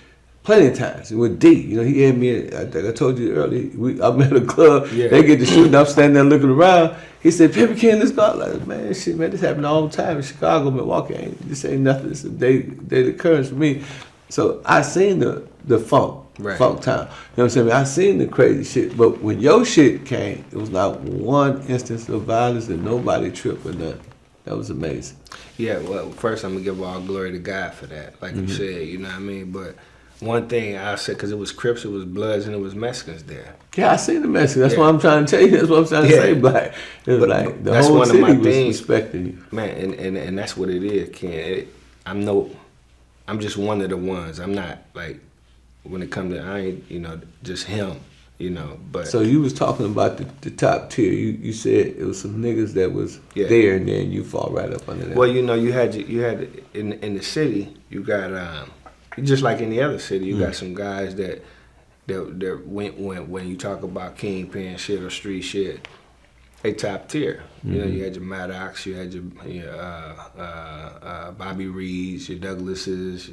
Plenty of times with D, you know, he had me. I think I told you earlier. I'm at a club. Yeah. They get to shooting. I'm standing there looking around. He said, "Pimpin, let's go." I'm like, man, shit, man, this happen all the time in Chicago, Milwaukee. This ain't nothing. It's a daily occurrence for me. So I seen the funk time. You know what I'm saying? I seen the crazy shit. But when your shit came, it was not one instance of violence and nobody tripped or nothing. That was amazing. Yeah. Well, first I'm gonna give all glory to God for that. Like you said, you know what I mean, but. One thing I said, because it was Crips, it was Bloods, and it was Mexicans there. Yeah, I seen the Mexicans. That's what I'm trying to tell you. That's what I'm trying to say, Black. It was like the whole city was respecting you. Man, and that's what it is, Ken. I'm just one of the ones. I'm not, like, when it comes to, I ain't, you know, just him, you know. But so you was talking about the top tier. You said it was some niggas that was there, and then you fall right up under that. Well, you know, you had in the city, you got... just like any other city, you got some guys that when you talk about kingpin shit or street shit, they top tier. You know, you had your Maddox, you had your Bobby Reeds, your Douglases,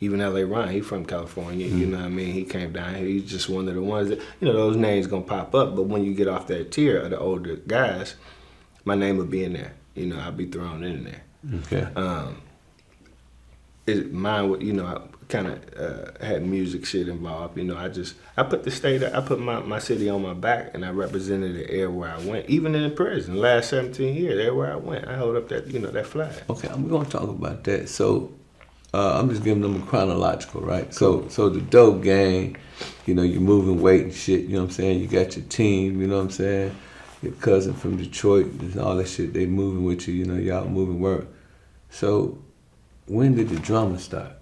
even L.A. Ryan. He from California. You know what I mean? He came down here. He's just one of the ones that, you know, those names gonna pop up. But when you get off that tier of the older guys, my name will be in there. You know, I'll be thrown in there. Okay. mine would, you know, I kind of had music shit involved. You know, I put the state, I put my city on my back, and I represented it everywhere I went. Even in prison, last 17 years, everywhere I went, I held up that, you know, that flag. Okay, I'm gonna talk about that. So, I'm just giving them a chronological, right? So the dope gang, you know, you're moving weight and shit. You know what I'm saying? You got your team. You know what I'm saying? Your cousin from Detroit and all that shit. They moving with you. You know, y'all moving work. So, when did the drama start?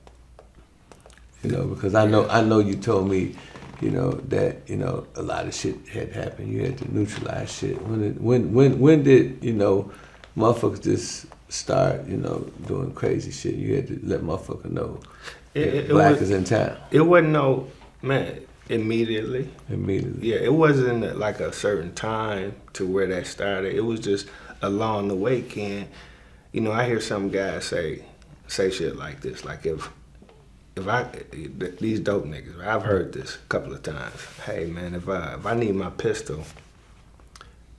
You know, because I know you told me, you know, that, you know, a lot of shit had happened. You had to neutralize shit. When did, you know, motherfuckers just start, you know, doing crazy shit? You had to let motherfucker know Black is in town. It wasn't no, man, immediately. Immediately. Yeah, it wasn't like a certain time to where that started. It was just along the way, Ken. You know, I hear some guys say shit like this, like if these dope niggas, I've heard this a couple of times. Hey man, if I need my pistol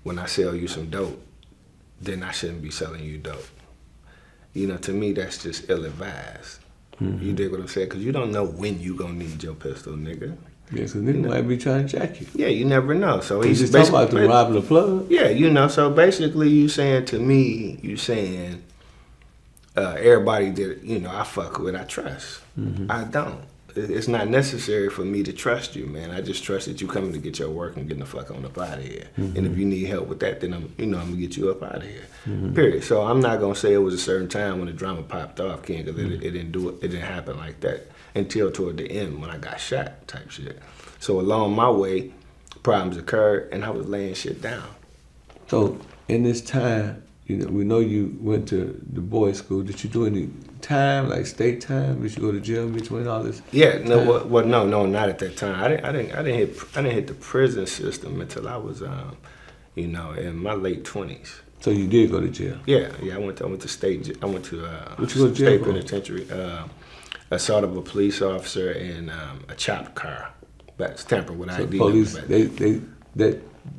when I sell you some dope, then I shouldn't be selling you dope. You know, to me that's just ill-advised. Mm-hmm. You dig what I'm saying? Because you don't know when you gonna need your pistol, nigga. Yeah, because nigga might be trying to jack you. Yeah, you never know. So he's just talking about the robbing the plug. Yeah, you know. So basically, you saying to me, everybody that, you know, I fuck with, I trust. Mm-hmm. I don't. It's not necessary for me to trust you, man. I just trust that you coming to get your work and getting the fuck on up out of here. Mm-hmm. And if you need help with that, then I'm gonna get you up out of here. Mm-hmm. Period. So I'm not gonna say it was a certain time when the drama popped off, Ken, because it didn't happen like that until toward the end when I got shot, type shit. So along my way, problems occurred, and I was laying shit down. So in this time, you know, we know you went to the boys' school. Did you do any time, like state time? Did you go to jail between all this? Yeah, no, well, no, not at that time. I didn't hit the prison system until I was, you know, in my late 20s. So you did go to jail? Yeah. I went to state. I went to state penitentiary. Assault of a police officer and a chopped car. That's tampered with ID. Police,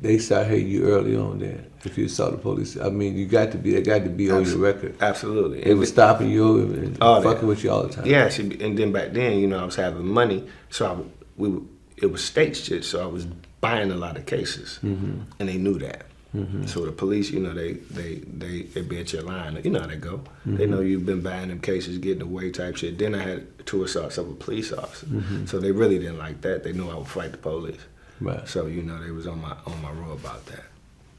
they start hating you early on then. If you assault the police, I mean, it got to be on your record. Absolutely. They were stopping you and fucking with you all the time. Yeah, and then back then, you know, I was having money, so it was state shit, so I was buying a lot of cases, mm-hmm. and they knew that. Mm-hmm. So the police, you know, they be at your line. You know how they go. Mm-hmm. They know you've been buying them cases, getting away type shit. Then I had 2 assaults of a police officer. Mm-hmm. So they really didn't like that. They knew I would fight the police. Right. So, you know, they was on my row about that.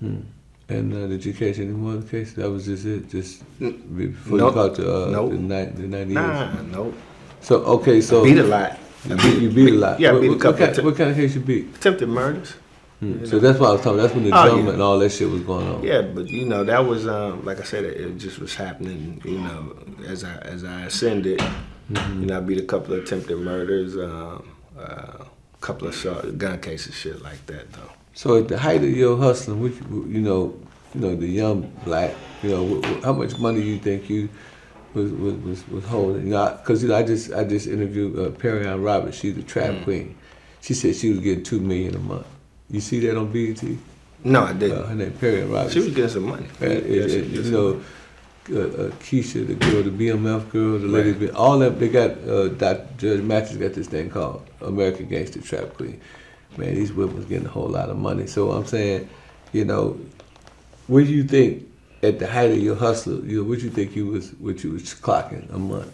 Mm. And did you catch any more cases? That was just it? Just before you caught the 90 years? Nah, nope. So, okay, so... I beat a lot. You beat a lot? Yeah, I beat a couple. What kind of case you beat? Attempted murders. So that's what I was talking about. That's when the drama and all that shit was going on. Yeah, but you know that was like I said, it just was happening. You know, as I ascended, mm-hmm. you know, I beat a couple of attempted murders, couple of gun cases, shit like that though. So at the height of your hustling, which you know the young black, you know, how much money you think you was holding? You know, because you know I just interviewed Perry Roberts. She's a trap queen. She said she was getting $2 million a month. You see that on BET? No, I didn't. Her name Perry Roberts. She was getting some money. You know, Keisha, the girl, the BMF girl, the lady, all them, they got, Judge Matthews got this thing called American Gangster Trap Queen. Man, these women was getting a whole lot of money. So I'm saying, you know, what do you think at the height of your hustle, you know, what you think what you was clocking a month?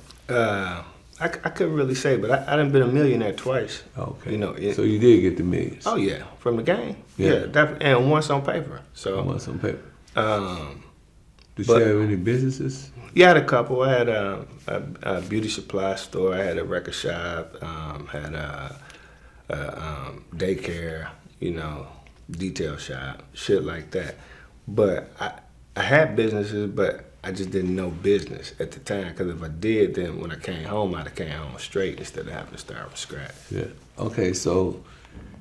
I couldn't really say, but I done been a millionaire twice. Okay. You know, so you did get the millions. Oh yeah, from the game. Yeah, definitely, and once on paper. So once on paper. Did you have any businesses? Yeah, I had a couple. I had a beauty supply store. I had a record shop. Had a daycare. You know, detail shop, shit like that. But I had businesses, but I just didn't know business at the time, because if I did, then when I came home, I'd have came home straight instead of having to start from scratch. Yeah. Okay, so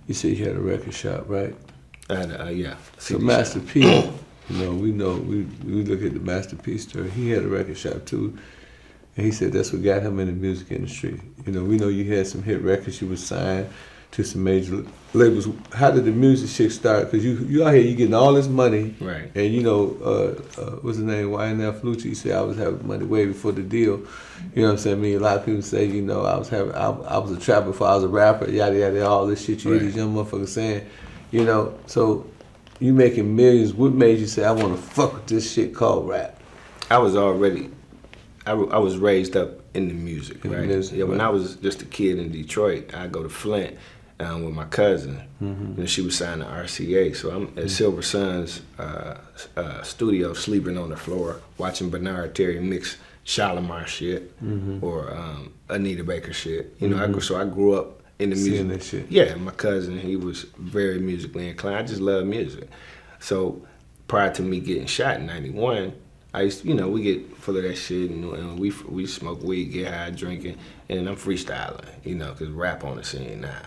you said you had a record shop, right? I had yeah. So Master P, you know, we look at the Master P story. He had a record shop too, and he said that's what got him in the music industry. You know, we know you had some hit records. You was signed to some major labels. How did the music shit start? Because you out here, you getting all this money, Right. and you know, what's his name? YNF Lucci said I was having money way before the deal. You know what I'm saying? I mean, a lot of people say, you know, I was a trapper before I was a rapper. Yada yada, all this shit you hear these young motherfuckers saying. You know, so you making millions. What made you say I want to fuck with this shit called rap? I was already, I was raised up in the music, In the right? music, Yeah, when right. I was just a kid in Detroit, I go to Flint with my cousin, and she was signed to RCA. So I'm at Silver Sun's studio, sleeping on the floor, watching Bernard Terry mix Shalimar shit or Anita Baker shit. You know, so I grew up in the Seeing music. that shit. Yeah, my cousin, he was very musically inclined. I just love music. So prior to me getting shot in '91, I used to, you know, we get full of that shit and we smoke weed, get high, drinking, and I'm freestyling, you know, because rap on the scene now.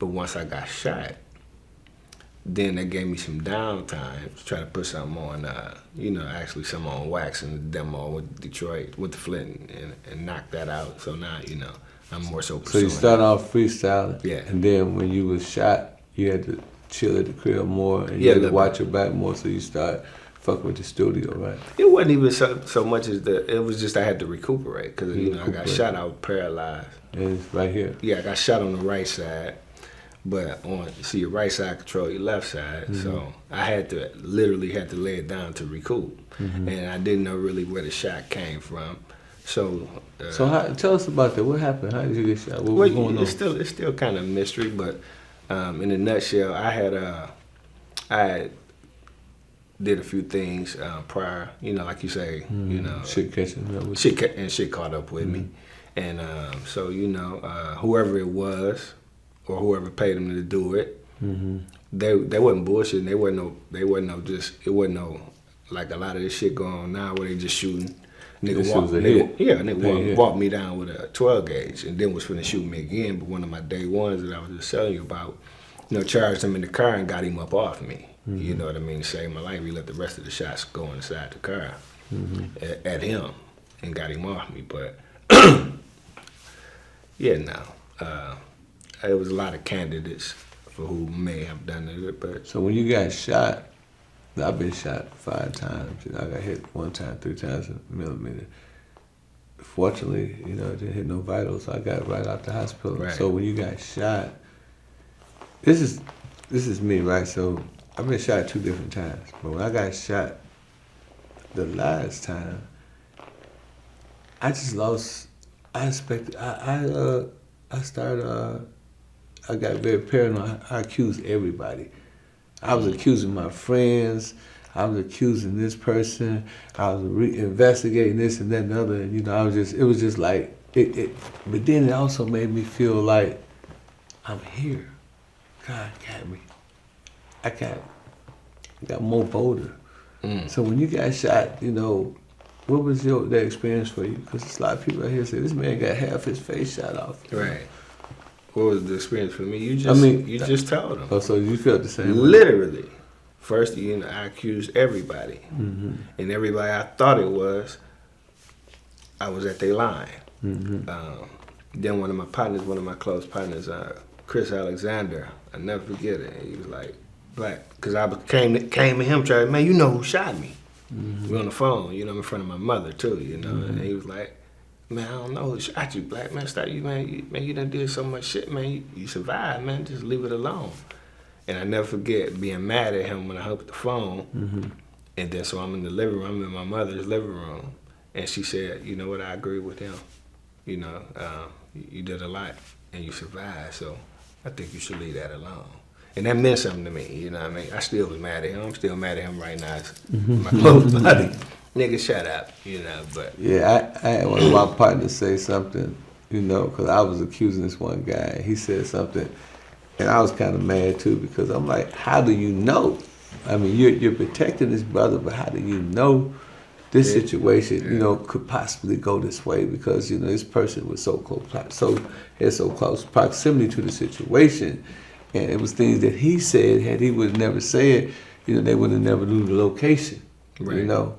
But once I got shot, then that gave me some downtime to try to put something on, you know, actually something on wax and the demo with Detroit, with the Flint, and knock that out. So now, you know, I'm more so So pursuing you start off freestyling, Yeah. and then when you was shot, you had to chill at the crib more, and Yeah, you had to little watch your back more, so you start fucking with the studio, right? It wasn't even so much as it was just I had to recuperate because, you know, I got Recuperate. shot, I was paralyzed. And it's right here. Yeah, I got shot on the right side, but see, your right side control your left side, so I literally had to lay it down to recoup, and I didn't know really where the shot came from. So, So tell us about that. What happened? How did you get shot? What was going on? it's still kind of a mystery, but in a nutshell, I had did a few things prior, you know, like you say, you know, Shit catching up with shit caught up with me, and so you know, whoever it was, or whoever paid them to do it, they wasn't bullshitting. They wasn't no like a lot of this shit going on now where they just shooting. Nigga walked me down with a 12 gauge and then was finna shoot me again. But one of my day ones that I was just telling you about, you know, charged him in the car and got him up off me. You know what I mean? To save my life, we let the rest of the shots go inside the car at him and got him off me. But yeah, no, it was a lot of candidates for who may have done it, but So when you got shot, I've been shot 5 times. You know, I got hit 1 time, 3 times in a millimeter. Fortunately, you know, it didn't hit no vitals. So I got right out the hospital. Right. So when you got shot, this is me, right? So I've been shot 2 different times. But when I got shot the last time, I just lost. I expected. I got very paranoid. I accused everybody. I was accusing my friends. I was accusing this person. I was investigating this and that and the other. And, you know, it was just like, but then it also made me feel like I'm here. God got me. I got more bolder. So when you got shot, you know, what was that experience for you? Because there's a lot of people out here say, this man got half his face shot off. right. What was the experience for me? You just told them. Oh, so you felt the same way? Literally. First, you know, I accused everybody. And everybody I thought it was, I was at their line. Then one of my close partners, Chris Alexander, I never forget it. He was like, Black, because I came to him trying, man, you know who shot me. We on the phone, you know, in front of my mother too, you know. And he was like, man, I don't know who shot you, Black, man. Stop you, man. You done did so much shit, man. You survived, man. Just leave it alone. And I never forget being mad at him when I hung up the phone. And then so I'm in the living room, I'm in my mother's living room. And she said, you know what, I agree with him. You know, you did a lot and you survived, so I think you should leave that alone. And that meant something to me, you know what I mean? I still was mad at him. I'm still mad at him right now. It's my close buddy. Nigga, shut up, you know, but. Yeah, I had one of my partners say something, you know, because I was accusing this one guy. He said something, and I was kind of mad too, because I'm like, how do you know? I mean, you're protecting this brother, but how do you know this situation, you know, could possibly go this way? Because, you know, this person was so close proximity to the situation. And it was things that he said, had he would never said, you know, they would have never knew the location, you know.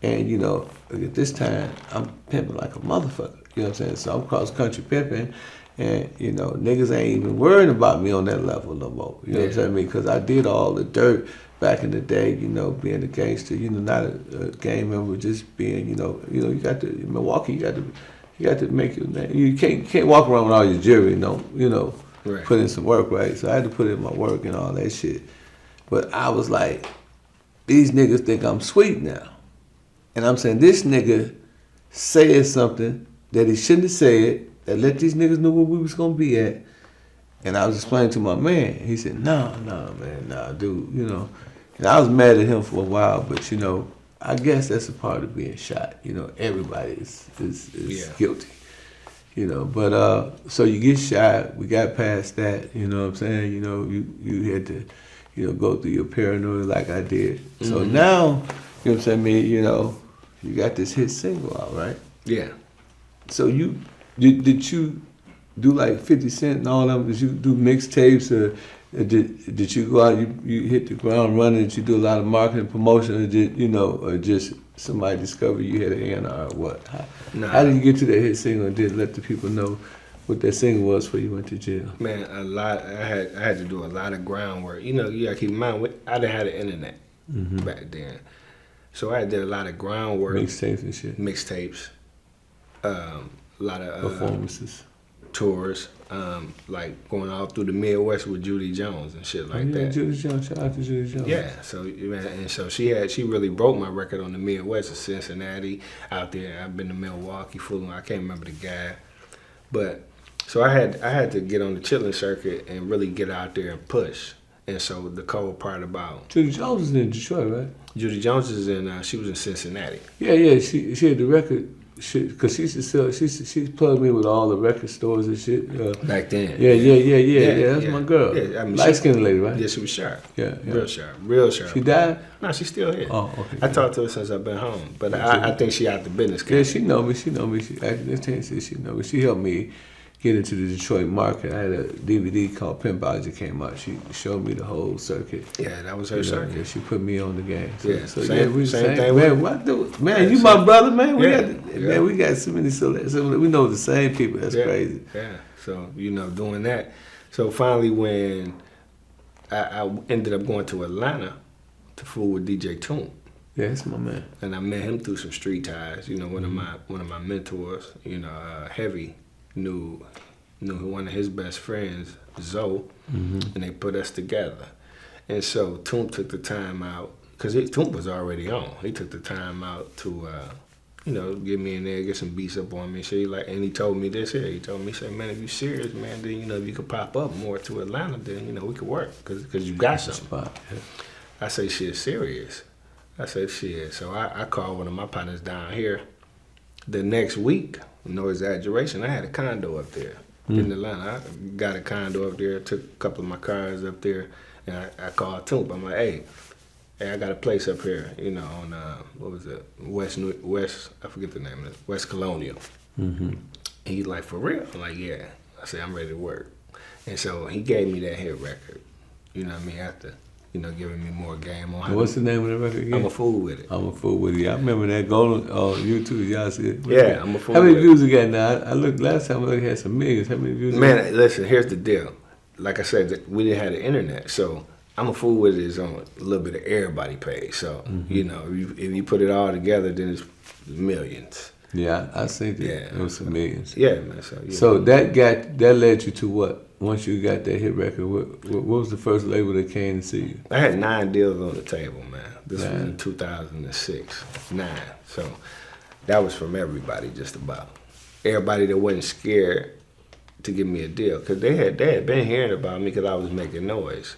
And, you know, at this time, I'm pimping like a motherfucker, you know what I'm saying? So I'm cross-country pimping, And, you know, niggas ain't even worrying about me on that level no more. You know what I'm saying? Because I did all the dirt back in the day, you know, being a gangster, you know, not a gang member, just being, you know, you got to, in Milwaukee, you got to make your name. You can't walk around with all your jewelry, Right. put in some work, right? So I had to put in my work and all that shit. But I was like, these niggas think I'm sweet now. And I'm saying, this nigga said something that he shouldn't have said, that let these niggas know where we was gonna be at. And I was explaining to my man. He said, no, man, nah, dude, you know. And I was mad at him for a while, but, you know, I guess that's a part of being shot. You know, everybody is guilty. You know, but so you get shot, we got past that, you know what I'm saying? You know, you had to, you know, go through your paranoia like I did. So now, you know what I'm saying, you know, you got this hit single out, right? Yeah. So did you do like 50 Cent and all them? Did you do mixtapes or did you go out, you hit the ground running, did you do a lot of marketing promotion, or just somebody discovered you had an A&R or what? How did you get to that hit single and did let the people know what that single was before you went to jail? Man, a lot. I had to do a lot of groundwork. You know, you gotta keep in mind, I didn't have the internet back then. So I did a lot of groundwork. Mixtapes and shit. Mixtapes. A lot of performances. Tours, like going all through the Midwest with Judy Jones and shit like that. Judy Jones, shout out to Judy Jones. Yeah, so man, and so she really broke my record on the Midwest of Cincinnati out there. I've been to Milwaukee, Fulham. I can't remember the guy, but so I had to get on the chitlin circuit and really get out there and push. And so the cold part about Judy Jones is in Detroit, right? Judy Jones is in. She was in Cincinnati. Yeah. She had the record. Because she used to sell, she plugged me with all the record stores and shit. Back then. Yeah, that's my girl. Yeah, I mean, light-skinned lady, right? Yeah, she was sharp. Yeah. Real sharp. She died? No, she's still here. Oh, okay. I talked to her since I've been home, but I think she out the business. Yeah, she know me. She know me. She know me. She helped me get into the Detroit market. I had a DVD called Pimpin came out. She showed me the whole circuit. Yeah, that was her circuit. Yeah, she put me on the game. So same thing. Man, what do? Man, you my brother, man. We got so many. We know the same people. That's crazy. Yeah. So doing that. So finally, when I ended up going to Atlanta to fool with DJ Toon. Yeah, that's my man. And I met him through some street ties. One of my mentors. Heavy. Knew one of his best friends, Zoe, and they put us together. And so Toon took the time out, because Toon was already on. He took the time out to, get me in there, get some beats up on me. So and he told me this here. He told me, he said, man, if you serious, man, then, if you could pop up more to Atlanta, then, we could work, because you got something. I say, shit, serious. I said, shit. So I called one of my partners down here. The next week, no exaggeration, I had a condo up there in Atlanta. I got a condo up there, took a couple of my cars up there, and I called Toomp. I'm like, hey, I got a place up here, on, what was it, West, I forget the name of it, West Colonial. And he's like, for real? I'm like, yeah. I said, I'm ready to work. And so he gave me that hit record, after, giving me more game on how. What's the name of the record again? I'm a Fool With It. I'm a Fool With It. I remember that going on YouTube. Y'all see it? Yeah, I'm a Fool How With It. many views it got now? I looked last time. I looked, it had some millions. How many views? Man, listen. Here's the deal. Like I said, we didn't have the internet, so I'm a Fool With It is on a little bit of everybody page. So if you put it all together, then it's millions. Yeah, I think that. Yeah, It was some millions. Yeah, man. So that led you to what? Once you got that hit record, what was the first label that came to see you? I had 9 deals on the table, man. This was in 2006. 9. So that was from everybody, just about. Everybody that wasn't scared to give me a deal, because they had been hearing about me because I was making noise,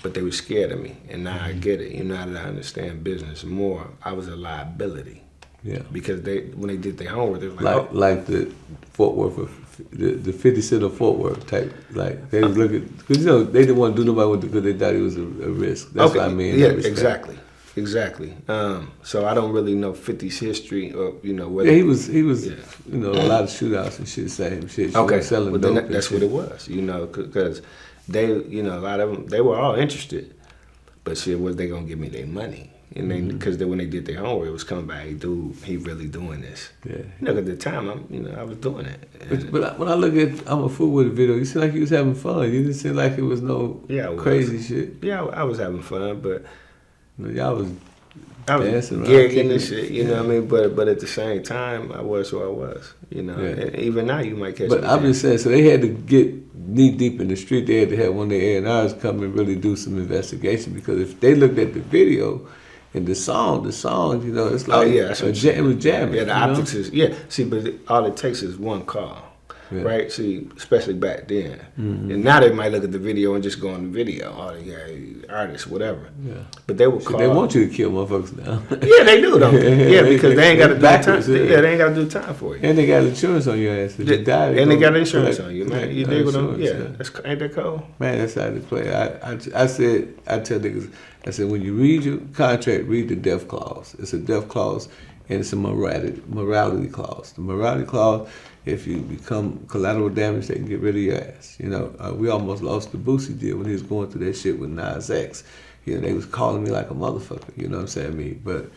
but they were scared of me. And now I get it. Now that I understand business more, I was a liability. Yeah. Because when they did their homework, they were like, like the Fort Worth, the 50 Cent of Fort Worth type. Like they was looking, because they didn't want to do nobody with it because they thought it was a risk. That's what I mean. Yeah, exactly. So I don't really know 50's history, or whether. Yeah, he was. A lot of shootouts and shit. Same shit. Okay, selling well, dope. That's what it was. Because they, a lot of them, they were all interested, but shit, was they gonna give me their money? And then because when they did their homework, it was coming back. Hey, dude, he really doing this. Yeah. You know, at the time, I was doing it. But when I look at I'm a Fool with a video, you seem like you was having fun. You didn't seem like it was no crazy shit. Yeah, I was having fun, but y'all was I was dancing around, gigging and shit. You know what I mean? But at the same time, I was who I was. You know, and even now you might catch. But I'm just saying, so they had to get knee deep in the street. They had to have one of their A&Rs come and really do some investigation, because if they looked at the video and the song, you know, it's like it was jamming. Yeah, the optics is See, but all it takes is one call. Yeah. Right? See, especially back then. And now they might look at the video and just go on the video. Oh, artists, whatever. Yeah. But they will call. They want you to kill motherfuckers now. Yeah, they do, though. Yeah, because they ain't got to do time. Yeah, they ain't got to do time for you. And they got insurance on your ass. If you die, and they got insurance on you, man. You dig what I'm? Yeah. Ain't that cold? Man, that's how they play. I tell niggas, I said, when you read your contract, read the death clause. It's a death clause, and it's a morality clause. The morality clause, if you become collateral damage, they can get rid of your ass. You know, we almost lost the Boosie deal when he was going through that shit with Nas X. You know, they was calling me like a motherfucker. You know what I'm saying? But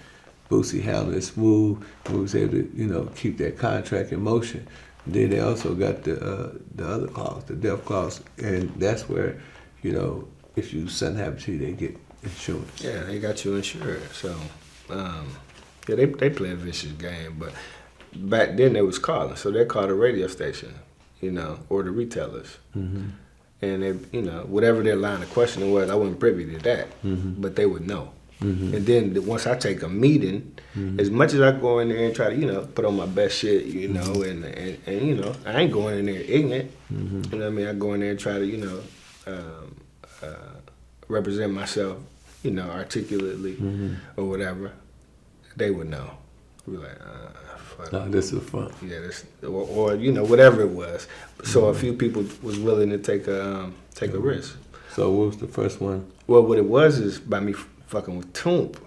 Boosie handled it smooth. We was able to, you know, keep that contract in motion. And then they also got the other clause, the death clause, and that's where, you know, if you something happens to you, they get insurance. Yeah, they got you insured. So, they play a vicious game, but back then they was calling, so they called the radio station, you know, or the retailers, and they, you know, whatever their line of questioning was, I wasn't privy to that, but they would know. And then once I take a meeting, as much as I go in there and try to, you know, put on my best shit, you know, and you know, I ain't going in there ignorant. You know what I mean? I go in there and try to, you know, represent myself, you know, articulately or whatever. They would know. We're like, no, this is fun. Yeah, or you know, whatever it was. So a few people was willing to take a risk. So what was the first one? Well, what it was is by me fucking with Toomp,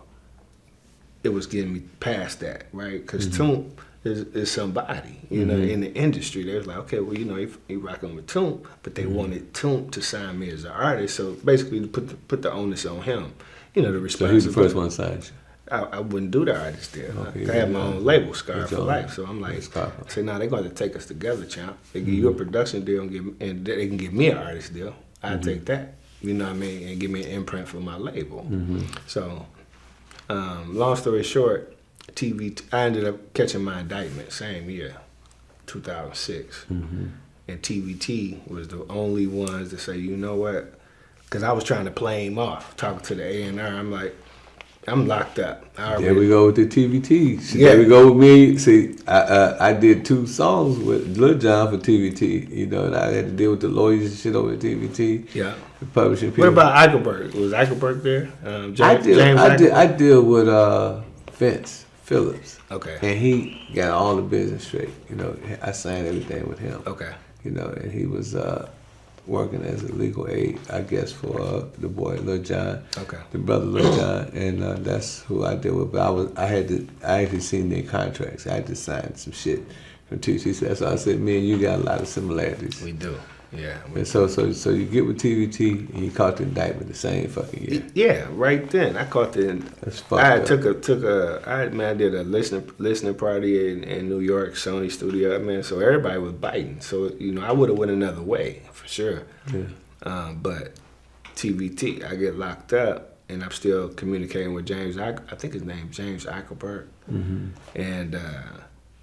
it was getting me past that, right? Because Toomp is somebody, you know, in the industry. They was like, okay, well, you know, he rocking with Toomp, but they wanted Toomp to sign me as an artist. So basically, put the onus on him, you know, the responsibility. So he's the first one to sign you. I wouldn't do the artist deal. Okay, I had my own label, Scar for Life. So I'm like, I say, nah, they're going to take us together, champ. They give you a production deal and they can give me an artist deal. I take that, you know what I mean, and give me an imprint for my label. So, long story short, I ended up catching my indictment same year, 2006. And TVT was the only ones to say, you know what? Because I was trying to play him off, talking to the A&R. I'm like, I'm locked up. There we go with the TVT. There we go with me. See, I did 2 songs with Lil Jon for TVT, you know, and I had to deal with the lawyers and shit over at TVT. Yeah. The publishing people. What about Eichelberg? Was Eichelberg there? I deal with Vince Phillips. Okay. And he got all the business straight. You know, I signed everything with him. Okay. You know, and he was working as a legal aid, I guess, for the boy Lil Jon, the brother Lil Jon, and that's who I deal with. But I actually seen their contracts. I had to sign some shit from TVT. So I said, me and you got a lot of similarities. We do, yeah. And so you get with TVT and you caught the indictment the same fucking year. Yeah, right then I caught the. That's fucked up. I did a listening party in New York, Sony studio, man. So everybody was biting. So you know, I would have went another way. Sure. Yeah. But TVT, I get locked up, and I'm still communicating with James. I think his name's James Eichelberg. And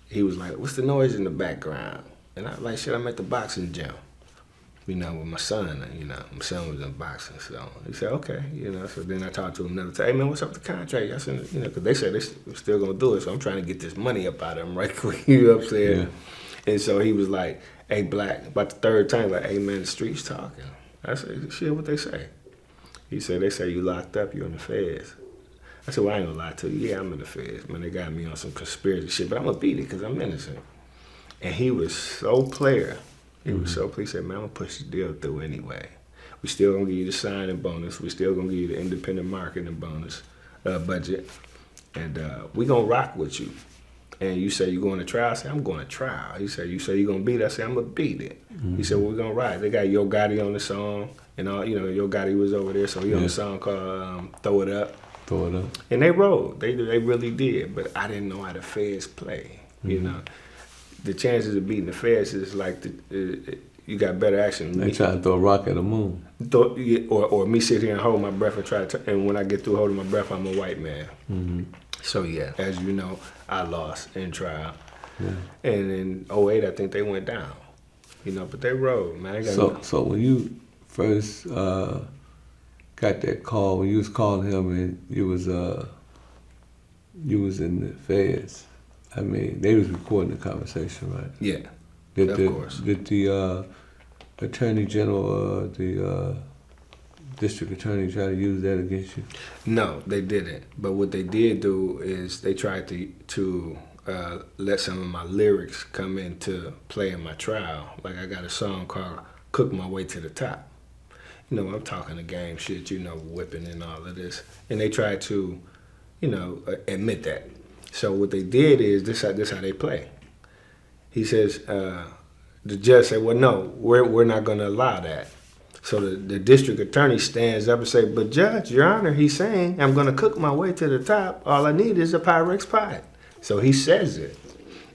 he was like, "What's the noise in the background?" And I was like, "Shit, I'm at the boxing gym, you know, with my son. You know, my son was in boxing." So he said, "Okay," you know. So then I talked to him another time. Hey man, what's up with the contract? I said, you know, because they said they're still gonna do it. So I'm trying to get this money up out of him right quick. You know what I'm saying? Yeah. And so he was like, "Hey, Black," about the 3rd time, like, "Hey, man, the streets talking." I said, "Shit, what they say?" He said, "They say you locked up, you're in the feds." I said, "Well, I ain't gonna lie to you. Yeah, I'm in the feds. Man, they got me on some conspiracy shit, but I'm gonna beat it because I'm innocent." And he was so player. He was so player. He said, "Man, I'm gonna push the deal through anyway. We still gonna give you the signing bonus. We still gonna give you the independent marketing bonus budget. And we gonna rock with you. And you say you going to trial?" I said, "I'm going to trial." He said, "You say you going to beat it?" I said, "I'm going to beat it." He said, "Well, we're going to ride." They got Yo Gotti on the song. And all, you know, Yo Gotti was over there. So he on the song called Throw It Up. Throw it up. And they rolled. They really did. But I didn't know how the feds play. You know, the chances of beating the feds is like you got better action. They trying to throw a rock at the moon. Or me sit here and hold my breath and try to. And when I get through holding my breath, I'm a white man. So yeah, as you know, I lost in trial. Yeah. And in 2008, I think they went down. You know, but they rolled, man. So when you first got that call, when you was calling him and you was in the feds, I mean, they was recording the conversation, right? Yeah, of course. Did the Attorney General, the District Attorney try to use that against you? No, they didn't. But what they did do is they tried to let some of my lyrics come into play in my trial. Like I got a song called "Cook My Way to the Top." You know, I'm talking the game shit, you know, whipping and all of this. And they tried to, you know, admit that. So what they did is, this how they play. He says, the judge said, well, no, we're not going to allow that. So the district attorney stands up and say, but Judge, Your Honor, he's saying, I'm going to cook my way to the top. All I need is a Pyrex pot. So he says it.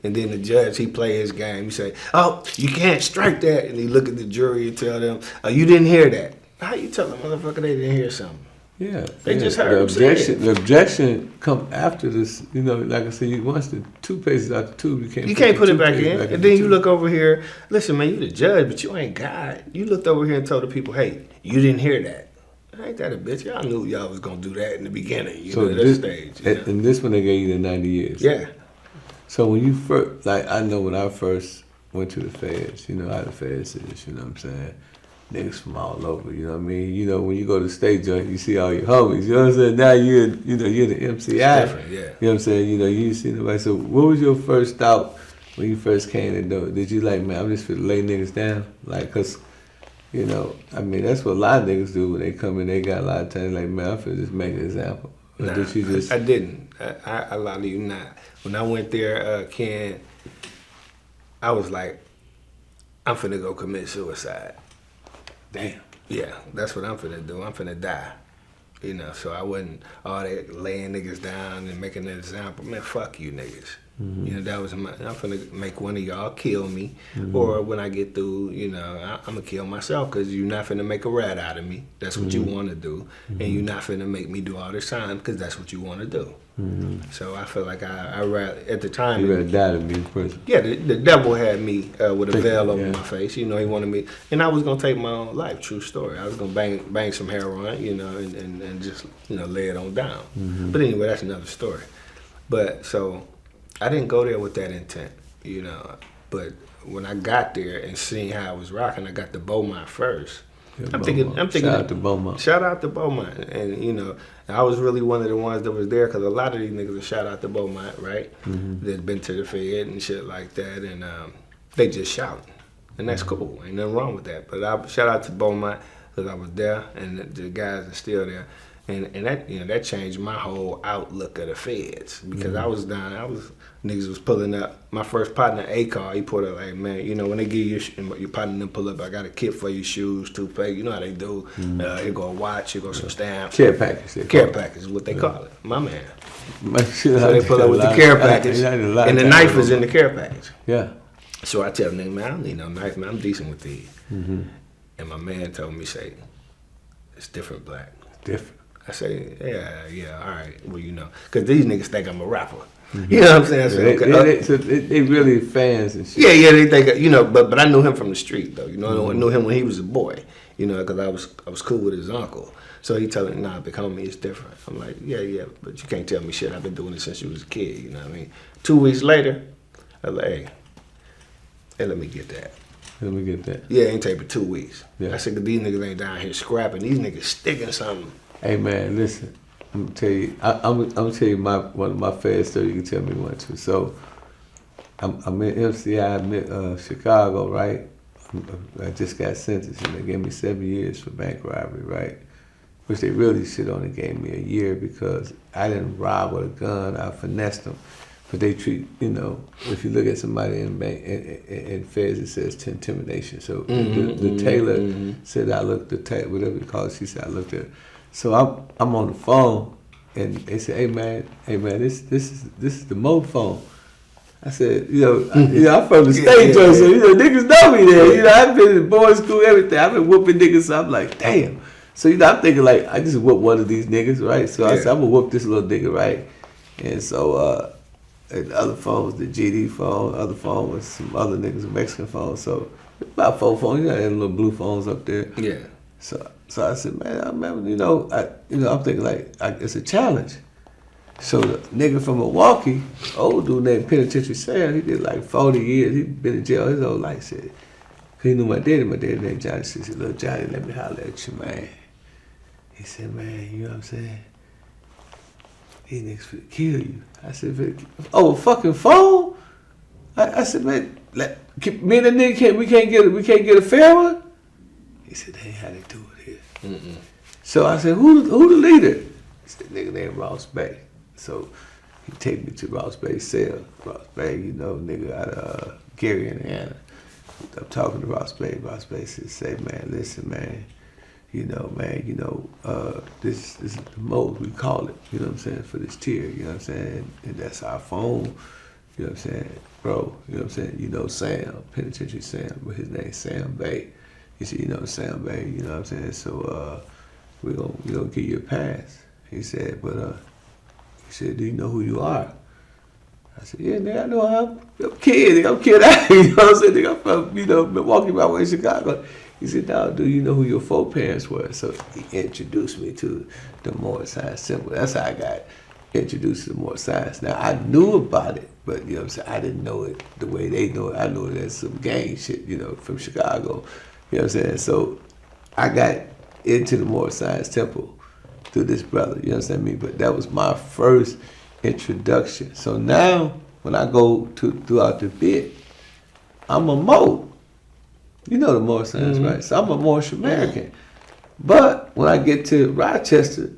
And then the judge, he play his game. He say, oh, you can't strike that. And he look at the jury and tell them, oh, you didn't hear that. How you tell the motherfucker they didn't hear something? Yeah. They just heard the objection come after this, you know, like I said, once the toothpaste is out the tube, you can't put it back in. And then you look over here, listen, man, you the judge, but you ain't God. You looked over here and told the people, hey, you didn't hear that. Ain't that a bitch? Y'all knew y'all was going to do that in the beginning, you know, at this stage. You know? And this one they gave you the 90 years. Yeah. So when you first, like I know when I first went to the feds, you know how the feds is, you know what I'm saying? Niggas from all over, you know what I mean? You know, when you go to the state joint, you see all your homies, you know what I'm saying? Now you're the MCI. It's different, yeah. You know what I'm saying? You know, you see nobody. So what was your first thought when you first came in the door? Did you like, man, I'm just finna lay niggas down? Like, cause, you know, I mean, that's what a lot of niggas do when they come in, they got a lot of time, like, man, I'm finna just make an example. Or nah, did you just... I didn't. I lie to you not. When I went there, Ken, I was like, I'm finna go commit suicide. Damn. Yeah, that's what I'm finna do. I'm finna die. You know, so I wasn't all that laying niggas down and making an example. Man, fuck you niggas. Mm-hmm. You know, that was I'm finna make one of y'all kill me. Mm-hmm. Or when I get through, you know, I'm gonna kill myself because you're not finna make a rat out of me. That's what you want to do. Mm-hmm. And you're not finna make me do all this time because that's what you want to do. Mm-hmm. So I feel like I rather, at the time... You rather die than be in prison. Yeah, the devil had me with a veil over my face. You know, he wanted me... And I was going to take my own life, true story. I was going to bang some heroin, you know, and just, you know, lay it on down. Mm-hmm. But anyway, that's another story. But, so, I didn't go there with that intent, you know. But when I got there and seeing how I was rocking, I got the Beaumont first. Yeah, I'm thinking. Shout out to Beaumont. Shout out to Beaumont, and you know, I was really one of the ones that was there because a lot of these niggas are shout out to Beaumont, right? Mm-hmm. That's been to the Fed and shit like that, and they just shout, and that's cool. Ain't nothing wrong with that. But I shout out to Beaumont because I was there, and the guys are still there, and that, you know, that changed my whole outlook of the Feds because I was down. Niggas was pulling up. My first partner, A-Car, he pulled up like, man, you know, when they give you your partner them pull up, I got a kit for you, shoes, toothpaste, you know how they do. Here go a watch, here go some stamps. Care package. Care package is what they call it. My man. So they pull up with the care package, and the knife is in the care package. Yeah. So I tell them, man, I don't need no knife, man. I'm decent with these. Mm-hmm. And my man told me, say, it's different, black. Different. I say, yeah, all right. Well, you know, because these niggas think I'm a rapper. Mm-hmm. You know what I'm saying? So they really fans and shit. Yeah, they think, you know, but I knew him from the street though. You know, I knew him when he was a boy. You know, because I was cool with his uncle. So he telling me, nah, big homie, it's different. I'm like, yeah, but you can't tell me shit. I've been doing it since you was a kid. You know what I mean? 2 weeks later, I was like, hey, let me get that. Let me get that. Yeah, it ain't take but 2 weeks. Yeah. I said, these niggas ain't down here scrapping. These niggas sticking something. Hey man, listen. I'm gonna tell you. I'm gonna tell you one of my favorite stories. You can tell me one too. So, I'm in MCI, Chicago, right? I just got sentenced, and they gave me 7 years for bank robbery, right? Which they really should only gave me a year because I didn't rob with a gun. I finessed them. But they treat, you know, if you look at somebody in bank in feds, it says intimidation. So the tailor said I looked whatever you call it. She said I looked at. So I'm on the phone and they said, hey man, this is the Mo phone. I said, I'm from the state, so niggas know me there. I've been in boys' school, everything. I've been whooping niggas, so I'm like, damn. So I'm thinking like, I just whoop one of these niggas, right? So I said, I'm gonna whoop this little nigga, right? And so and the other phone was the GD phone. The other phone was some other niggas, Mexican phone. So about 4 phones. They had little blue phones up there. Yeah. So I said, man, I remember, I'm thinking like, it's a challenge. So the nigga from Milwaukee, old dude named Penitentiary Sam, he did like 40 years. He been in jail his whole life. Said, he knew my daddy. My daddy named Johnny. He said, little Johnny, let me holler at you, man. He said, man, you know what I'm saying? These niggas finna kill you. I said, oh, fucking phone? I said, man, me and the nigga we can't get a fair one? He said, that ain't how they do it here. Mm-mm. So I said, who the leader? He said, nigga named Ross Bay. So he take me to Ross Bay's cell. Ross Bay, nigga out of Gary, Indiana. I'm talking to Ross Bay. Ross Bay say, man, listen, man, this is the mode we call it, you know what I'm saying, for this tier, you know what I'm saying? And that's our phone, you know what I'm saying, bro, you know what I'm saying? Sam, Penitentiary Sam, but his name's Sam Bay. He said, Sam Bay, you know what I'm saying? So we gonna give you a pass. He said, but he said, do you know who you are? I said, yeah, nigga, I know I'm kid out, you know what I'm saying? Nigga, I'm from, Milwaukee, my way, Chicago. He said, now, do you know who your foreparents were? So he introduced me to the Morse Science symbol. That's how I got introduced to the Morse Science. Now, I knew about it, but, you know what I'm saying, I didn't know it the way they know it. I knew it as some gang shit, from Chicago. You know what I'm saying? So I got into the Morse Science Temple through this brother, you understand me? But that was my first introduction. So now, when I go throughout the bit, I'm a Mo. You know the Morse Science, right? So I'm a Morse American. But when I get to Rochester,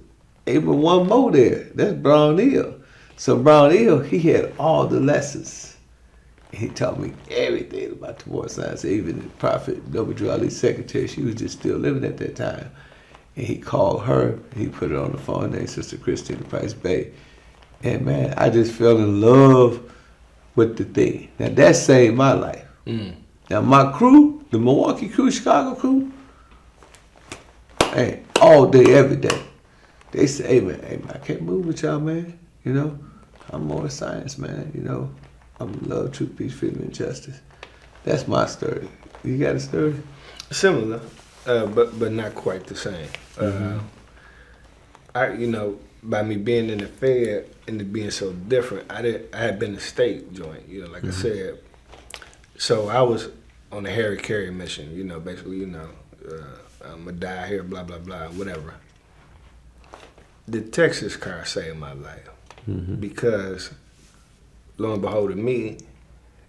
ain't but one Mo there. That's Brown Hill. So Brown Hill, he had all the lessons. He taught me everything about the Morse Science. Even the Prophet W. Ali's secretary, she was just still living at that time. And he called her, he put her on the phone, named Sister Christine Price Bay. And man, I just fell in love with the thing. Now that saved my life. Now my crew, the Milwaukee crew, Chicago crew, hey, all day, every day. They say, hey man, I can't move with y'all, man. I'm more science, man. I'm love, truth, peace, freedom, and justice. That's my story. You got a story? Similar, but not quite the same. By me being in the Fed and it being so different, I had been a state joint, like I said. So I was on a Harry Carey mission, basically, I'm gonna die here, blah, blah, blah, whatever. The Texas car saved my life because, lo and behold, to me,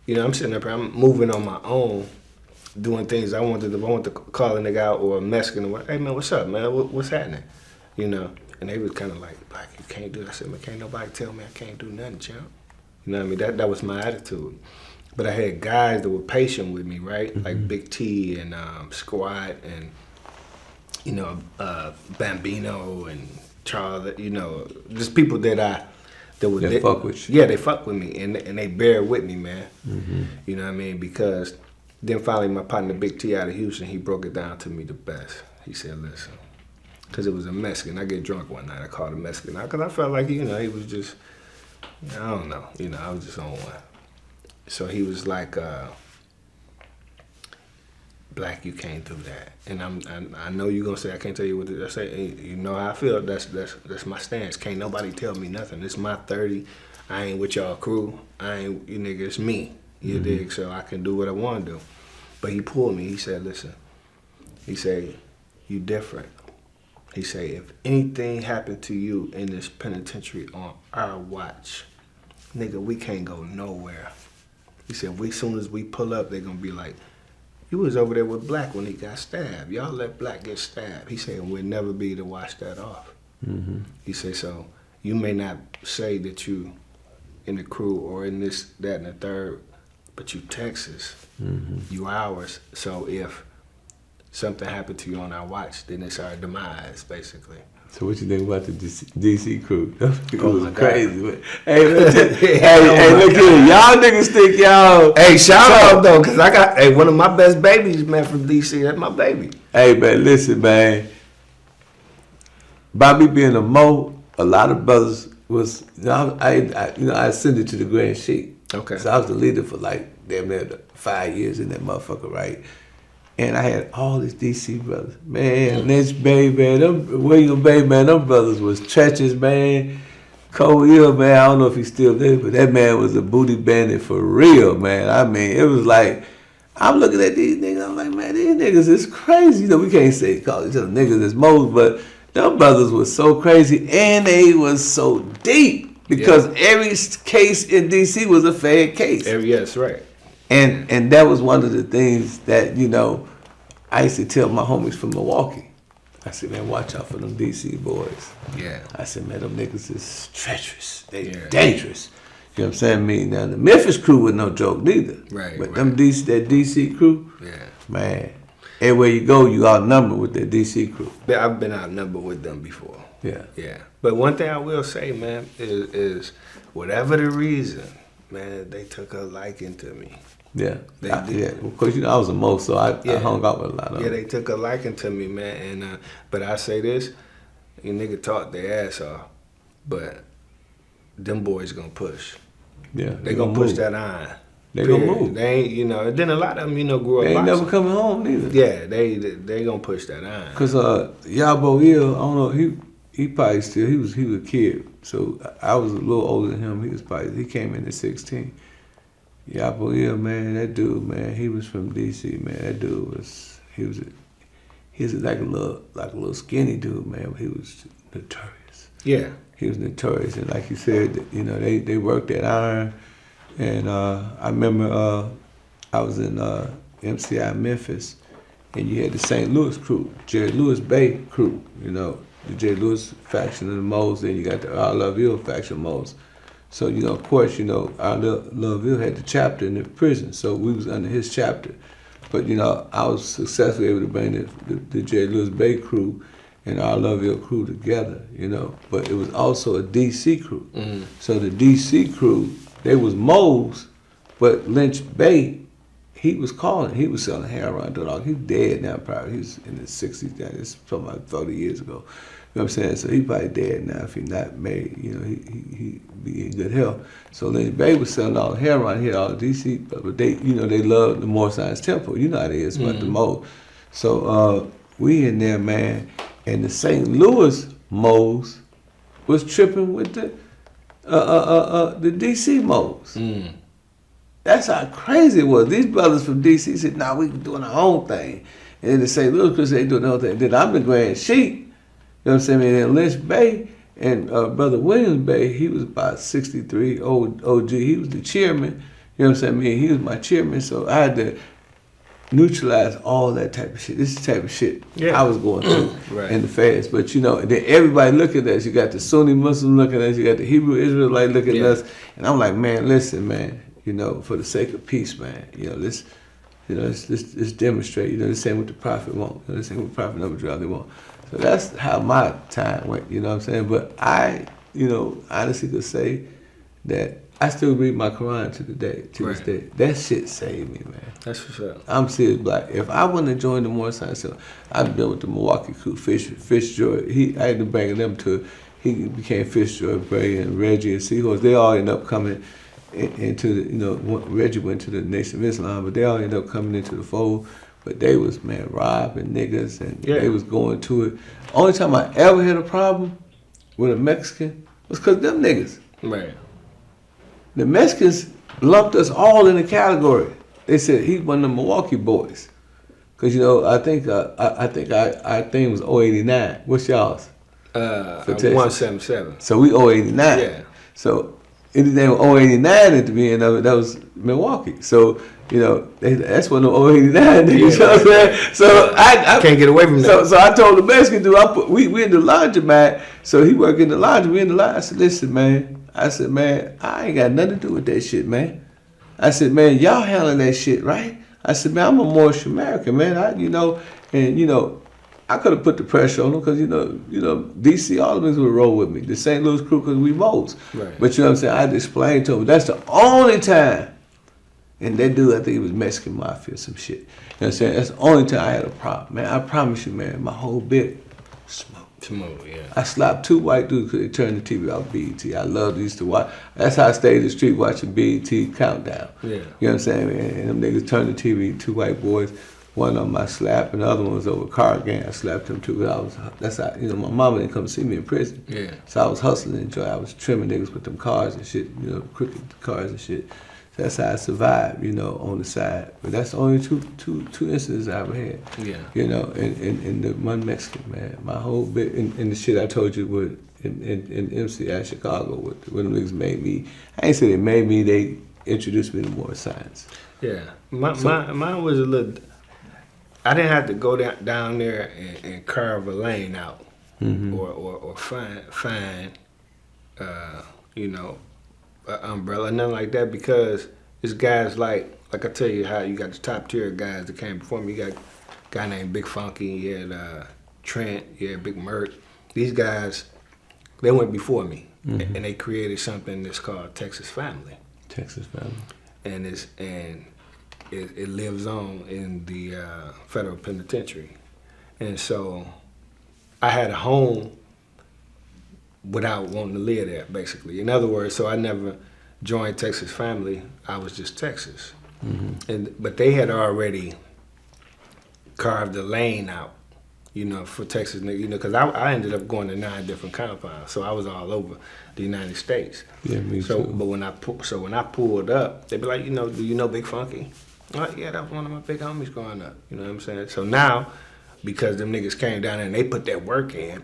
I'm sitting up here, I'm moving on my own, doing things I want to call a nigga out or a Mexican, hey man, what's up, man, what's happening, And they was kind of like, Black, you can't do that. I said, man, can't nobody tell me I can't do nothing, champ. You know what I mean? That was my attitude. But I had guys that were patient with me, right? Like Big T and Squat and, Bambino and Charles, just people that fuck with you. Yeah, they fuck with me and they bear with me, man. You know what I mean? Because then finally my partner Big T out of Houston, he broke it down to me the best. He said, listen, because it was a Mexican. I get drunk one night. I called a Mexican because I felt like, he was just, I don't know. I was just on one. So he was like, Black, you can't do that. And I know you're going to say, I can't tell you what to say. You know how I feel. That's my stance. Can't nobody tell me nothing. It's my 30. I ain't with y'all crew. I ain't, you nigga, it's me. You dig? So I can do what I want to do. But he pulled me. He said, listen. He said, you different. He said, if anything happened to you in this penitentiary on our watch, nigga, we can't go nowhere. He said, as soon as we pull up, they're going to be like, you was over there with Black when he got stabbed. Y'all let Black get stabbed. He said, we'll never be able to wash that off. He said, so you may not say that you in the crew or in this, that, and the third, but you Texas. You ours. So if something happened to you on our watch, then it's our demise, basically. So what you think about the DC crew? It Oh was my God. crazy. But, hey, look, Oh look my here. Y'all niggas think y'all. Hey, shout out though, cause I got one of my best babies, man, from DC. That's my baby. Hey, man, listen, man. By me being a Mo, a lot of brothers was, I ascended to the Grand Sheik. Okay. So I was the leader for like damn near 5 years in that motherfucker, right? And I had all these DC brothers. Man, Lynch Bay, man, them William Bay, man, them brothers was treacherous, man. Cole Hill, man, I don't know if he's still there, but that man was a booty bandit for real, man. I mean, it was like, I'm looking at these niggas, I'm like, man, these niggas is crazy. You know, we can't say call each other niggas as Mo's, but them brothers was so crazy and they was so deep because every case in DC was a fair case. Yes, right. And that was one of the things that, you know, I used to tell my homies from Milwaukee. I said, man, watch out for them DC boys. Yeah. I said, man, them niggas is treacherous. They dangerous. You know what I'm saying? Me now the Memphis crew was no joke neither. Right. But them that DC crew, man, everywhere you go, you outnumbered with that DC crew. I've been outnumbered with them before. Yeah. Yeah. But one thing I will say, man, is whatever the reason, man, they took a liking to me. Yeah. They yeah. Because, you know, I was a Mo, so I hung out with a lot of them. Yeah, they took a liking to me, man. And but I say this, you nigga talk their ass off, but them boys gonna push. Yeah. They gonna push that iron. They gonna move. They ain't, you know. And then a lot of them, you know, grew up. They ain't boxing. never coming home neither. Yeah, they gonna push that iron. Cause Yabo Hill, I don't know, he probably still he was a kid, so I was a little older than him. He came in at 16. Yabo Hill, man, that dude, man, he was from DC, man. That dude was like a little skinny dude, man. But he was notorious. Yeah, he was notorious, and like you said, you know, they worked that iron. And I remember I was in MCI Memphis, and you had the St. Louis crew, Jerry Lewis Bay crew, you know, the Jerry Lewis faction of the Mo's, then you got the Our Loveville faction Mo's. So, you know, of course, you know, Our Loveville had the chapter in the prison, so we was under his chapter. But, you know, I was successfully able to bring the Jerry Lewis Bay crew and Our Loveville crew together, you know. But it was also a DC crew. Mm-hmm. So the DC crew, they was Mo's, but Lynch Bay, he was selling heroin, dog. He's dead now, probably. He's in his 60s now. This is something like 30 years ago. You know what I'm saying? So he's probably dead now if he's not married. You know, he be in good health. So Lynch Bay was selling all the heroin here, all the DC, but they, you know, they love the Moore Science Temple. You know how it is about the Mo. So we in there, man, and the St. Louis Mo's was tripping with the DC Mo's. Mm. That's how crazy it was. These brothers from DC said, nah, we doing our own thing. And then the St. Louis Chris, they doing their own thing. Then I'm the Grand Sheik, you know what I'm saying? And then Lynch Bay and Brother Williams Bay, he was about 63, OG. He was the chairman, you know what I'm saying? He was my chairman, so I had to neutralize all that type of shit. This is the type of shit I was going through in the fast. But, you know, then everybody look at us. You got the Sunni Muslim looking at us. You got the Hebrew Israelite looking at us. And I'm like, man, listen, man. You know, for the sake of peace, man. You know, let's demonstrate. You know, this ain't what the prophet want. You know, this ain't what the prophet never drive they want. So that's how my time went. You know what I'm saying? But I, you know, honestly could say that I still read my Quran to this day. That shit saved me, man. That's for sure. I'm serious, black. If I wouldn't have joined the Moore Science, I've been with the Milwaukee crew, Fitzgerald. I had to bring them to. He became Fitzgerald, Bray, and Reggie and Seahorse. They all ended up coming into the, you know, Reggie went to the Nation of Islam, but they all ended up coming into the fold. But they was, man, robbing niggas, and they was going to it. Only time I ever had a problem with a Mexican was because them niggas. Right. The Mexicans lumped us all in a category. They said he's one of the Milwaukee boys. Cause you know, I think our thing was 089. What's y'all's? 177. So we 089. Yeah. So anything with 089 at the beginning of it, that was Milwaukee. So, you know, that's one of the 089 niggas, you know what I'm saying? So I can't get away from that. So I told the Mexican dude, we in the laundromat, so he work in the laundry, we in the laundry. I said, listen, man. I ain't got nothing to do with that shit, man. I said, man, y'all handling that shit, right? I said, man, I'm a Moorish American, man. You know, and, you know, I could have put the pressure on them because DC, all of them would roll with me. The St. Louis crew, because we votes. Right. But you know what I'm saying? I had to explain to them. That's the only time. And that dude, I think he was Mexican Mafia or some shit. You know what I'm saying? That's the only time I had a problem, man. I promise you, man, my whole bit, smoke. Smoke, yeah. I slapped 2 white dudes because they turned the TV off BET. I loved these to watch. That's how I stayed in the street watching BET Countdown. Yeah. You know what I'm saying, man? And them niggas turned the TV, 2 white boys. One of them I slapped, and the other one was over car gang. I slapped him too. That's how, my mama didn't come see me in prison. Yeah. So I was hustling and I was trimming niggas with them cars and shit, crooked cars and shit. So that's how I survived, on the side. But that's the only two incidents I ever had. Yeah. And the one Mexican, man. My whole bit, and the shit I told you with in MCI Chicago, when them niggas made me, I ain't say they made me, they introduced me to more science. Yeah. Mine was a little, I didn't have to go down there and carve a lane out, or find an umbrella, nothing like that, because it's guys like I tell you how you got the top tier guys that came before me. You got a guy named Big Funky, you had Trent, you had Big Mert. These guys, they went before me, and they created something that's called Texas Family. Texas Family. And it lives on in the federal penitentiary. And so I had a home without wanting to live there, basically. In other words, so I never joined Texas Family. I was just Texas. But they had already carved a lane out, for Texas, because I ended up going to 9 different compounds. So I was all over the United States. Yeah, me too. But when I pulled up, they'd be like, do you know Big Funky? I'm like, yeah, that was one of my big homies growing up. You know what I'm saying? So now, because them niggas came down there and they put that work in,